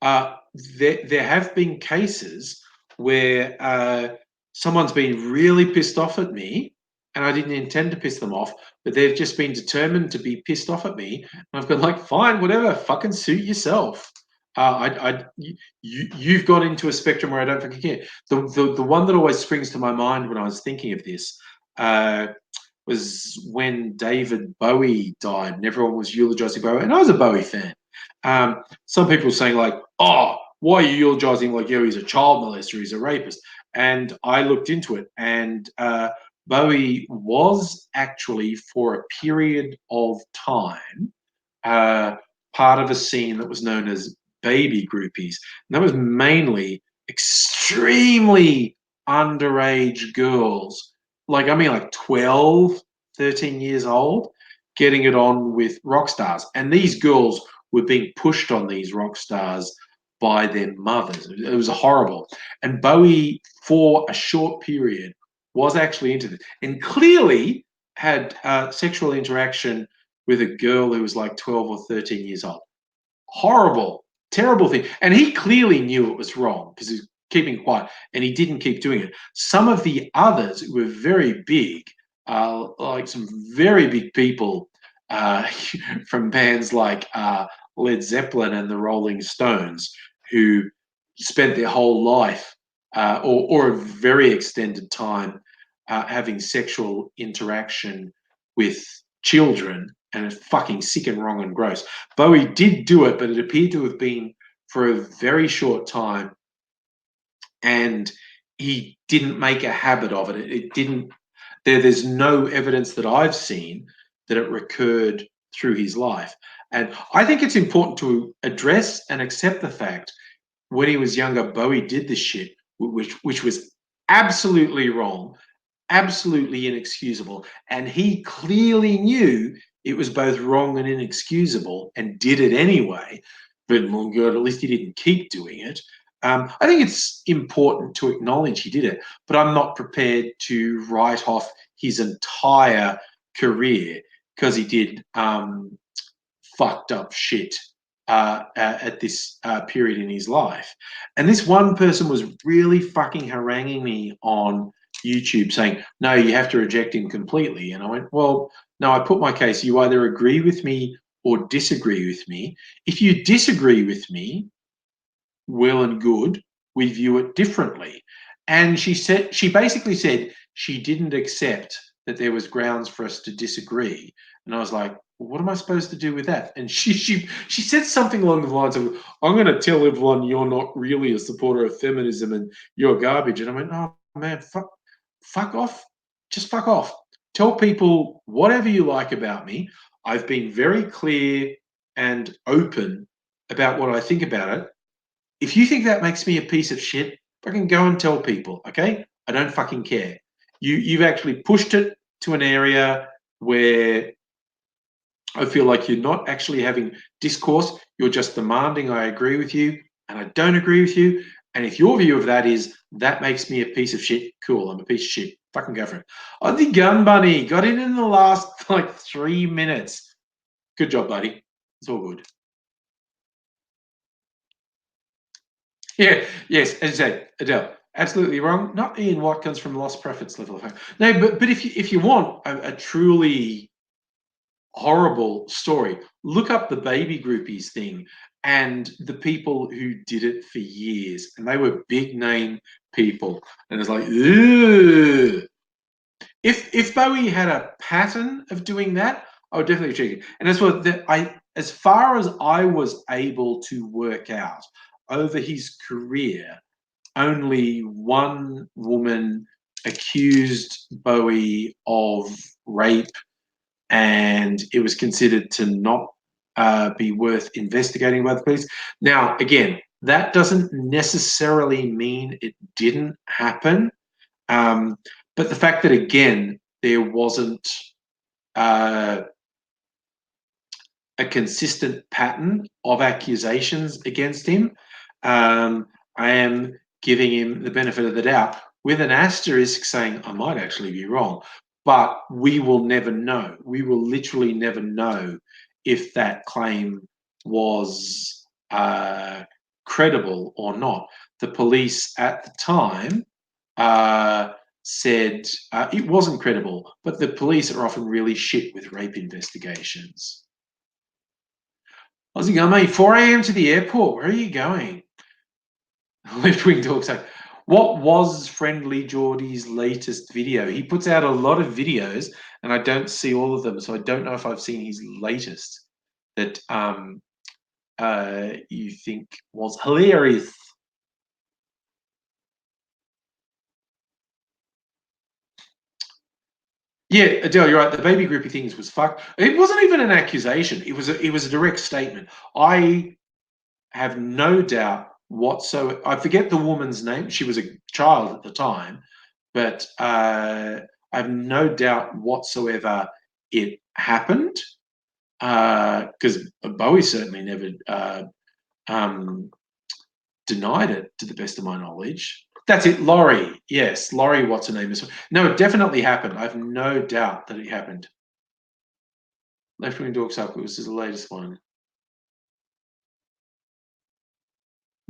there have been cases where someone's been really pissed off at me, and I didn't intend to piss them off, but they've just been determined to be pissed off at me, and I've gone like, fine, whatever, fucking suit yourself. You've got into a spectrum where I don't fucking care. The one that always springs to my mind when I was thinking of this uh, was when David Bowie died, and everyone was eulogizing Bowie, and I was a Bowie fan. Some people were saying like, "Oh, why are you eulogizing like, he's a child molester, he's a rapist?" And I looked into it, and Bowie was actually for a period of time uh, part of a scene that was known as baby groupies, and that was mainly extremely underage girls, like I mean like 12, 13 years old, getting it on with rock stars. And these girls were being pushed on these rock stars by their mothers. It was horrible. And Bowie, for a short period, was actually into this and clearly had sexual interaction with a girl who was like 12 or 13 years old. Horrible, terrible thing. And he clearly knew it was wrong because he's keeping quiet and he didn't keep doing it. Some of the others who were very big, like some very big people from bands like Led Zeppelin and the Rolling Stones, who spent their whole life or a very extended time having sexual interaction with children, and it's fucking sick and wrong and gross. Bowie did do it, but it appeared to have been for a very short time, and he didn't make a habit of it. It didn't. There's no evidence that I've seen that it recurred through his life, and I think it's important to address and accept the fact when he was younger, Bowie did this shit, which was absolutely wrong, absolutely inexcusable, and he clearly knew it was both wrong and inexcusable, and did it anyway. But my God, at least he didn't keep doing it. I think it's important to acknowledge he did it, but I'm not prepared to write off his entire career because he did fucked up shit at this period in his life. And this one person was really fucking haranguing me on YouTube saying, no, you have to reject him completely. And I went, well, no, I put my case. You either agree with me or disagree with me. If you disagree with me, well and good, we view it differently. And she basically said she didn't accept that there was grounds for us to disagree. And I was like, well, what am I supposed to do with that? And she said something along the lines of, I'm going to tell everyone you're not really a supporter of feminism and you're garbage. And I went, oh man, fuck off. Just fuck off. Tell people whatever you like about me. I've been very clear and open about what I think about it. If you think that makes me a piece of shit, fucking go and tell people, okay? I don't fucking care. You've actually pushed it to an area where I feel like you're not actually having discourse. You're just demanding I agree with you, and I don't agree with you. And if your view of that is that makes me a piece of shit, cool, I'm a piece of shit. Fucking go for it. Oh, the gun bunny got in the last like 3 minutes. Good job, buddy. It's all good. Yeah, yes, as I said, Adele, absolutely wrong. Not Ian Watkins from Lost Prophets level of fame. No, but if you want a truly horrible story, look up the baby groupies thing and the people who did it for years, and they were big name people, and it's like, ugh. If Bowie had a pattern of doing that, I would definitely check it. And that's what as far as I was able to work out over his career, only one woman accused Bowie of rape, and it was considered to not be worth investigating by the police. Now, again, that doesn't necessarily mean it didn't happen, um, but the fact that, again, there wasn't uh, a consistent pattern of accusations against him, I am giving him the benefit of the doubt with an asterisk saying I might actually be wrong, but we will never know. We will literally never know if that claim was credible or not. The police at the time said it wasn't credible, but the police are often really shit with rape investigations. How's it going, mate? 4 a.m. to the airport. Where are you going? Left Wing Talk saying, what was Friendly Geordie's latest video? He puts out a lot of videos, and I don't see all of them, so I don't know if I've seen his latest that you think was hilarious. Yeah, Adele, you're right. The baby groupie things was fucked. It wasn't even an accusation. It was a direct statement. I have no doubt whatsoever. I forget the woman's name. She was a child at the time, but I have no doubt whatsoever it happened because Bowie certainly never denied it, to the best of my knowledge. That's it, Laurie. Yes, Laurie. What's her name? No, it definitely happened. I have no doubt that it happened. Left Wing Dorks Up. It was the latest one.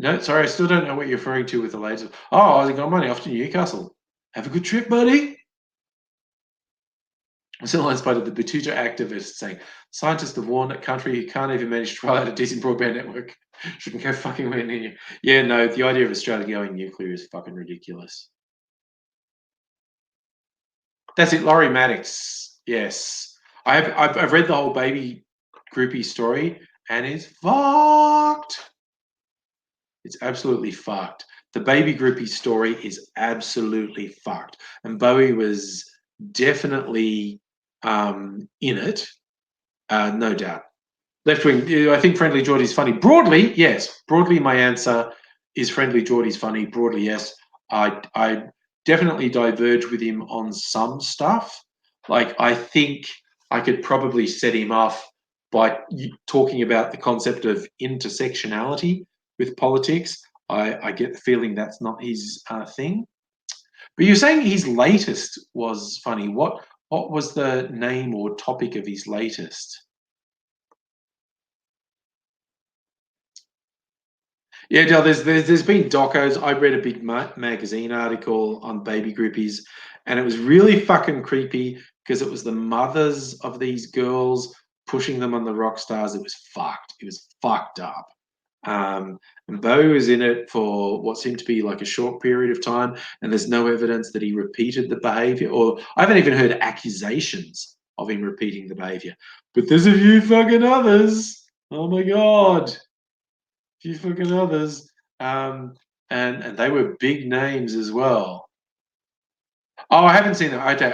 No, sorry, I still don't know what you're referring to with the latest. Oh, I was like, I'm only off to Newcastle. Have a good trip, buddy. still inspired the Batuta activist saying, scientists have warned a country who can't even manage to roll out a decent broadband network shouldn't go fucking win in. Yeah, no, the idea of Australia going nuclear is fucking ridiculous. That's it, Laurie Maddox. Yes. I've read the whole baby groupie story and it's fucked. It's absolutely fucked. The baby groupie story is absolutely fucked. And Bowie was definitely in it, no doubt. Left wing, I think Friendly Geordie's funny. Broadly, yes. Broadly, my answer is Friendly Geordie's funny. Broadly, yes. I definitely diverge with him on some stuff. Like, I think I could probably set him off by talking about the concept of intersectionality with politics. I get the feeling that's not his thing. But you're saying his latest was funny. What was the name or topic of his latest? Yeah, Del, there's been docos. I read a big magazine article on baby groupies, and it was really fucking creepy because it was the mothers of these girls pushing them on the rock stars. It was fucked. It was fucked up. And Bo was in it for what seemed to be like a short period of time, and there's no evidence that he repeated the behavior, or I haven't even heard accusations of him repeating the behavior. But there's a few fucking others. Oh my god, few fucking others, um, and they were big names as well. Oh, I haven't seen that. Okay,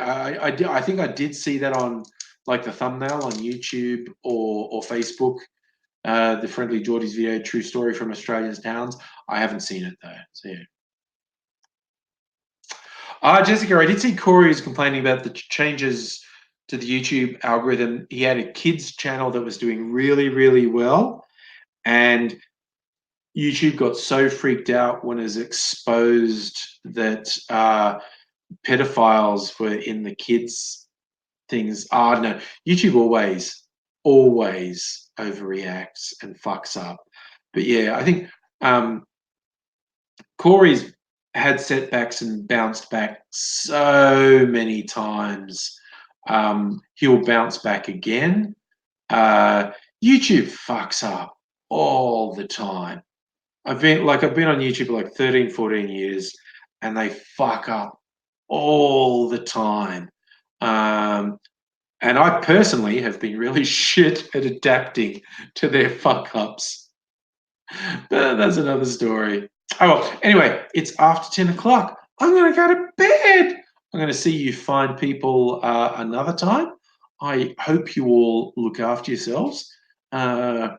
I think I did see that on like the thumbnail on YouTube or Facebook. The Friendly Geordie's video, true story from Australia's towns. I haven't seen it though. So yeah. Jessica, I did see Corey was complaining about the changes to the YouTube algorithm. He had a kids channel that was doing really, really well, and YouTube got so freaked out when it was exposed that pedophiles were in the kids' things. No, YouTube always overreacts and fucks up. But yeah, I think Corey's had setbacks and bounced back so many times. He'll bounce back again. Uh, YouTube fucks up all the time. I've been on YouTube for like 13, 14 years and they fuck up all the time. Um, and I personally have been really shit at adapting to their fuck ups. But that's another story. Oh, well, anyway, it's after 10 o'clock. I'm going to go to bed. I'm going to see you fine people another time. I hope you all look after yourselves. Uh,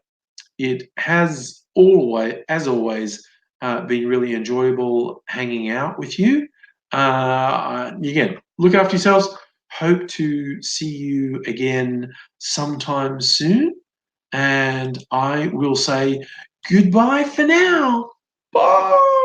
it has always, as always, been really enjoyable hanging out with you. Again, look after yourselves. Hope to see you again sometime soon. And I will say goodbye for now. Bye.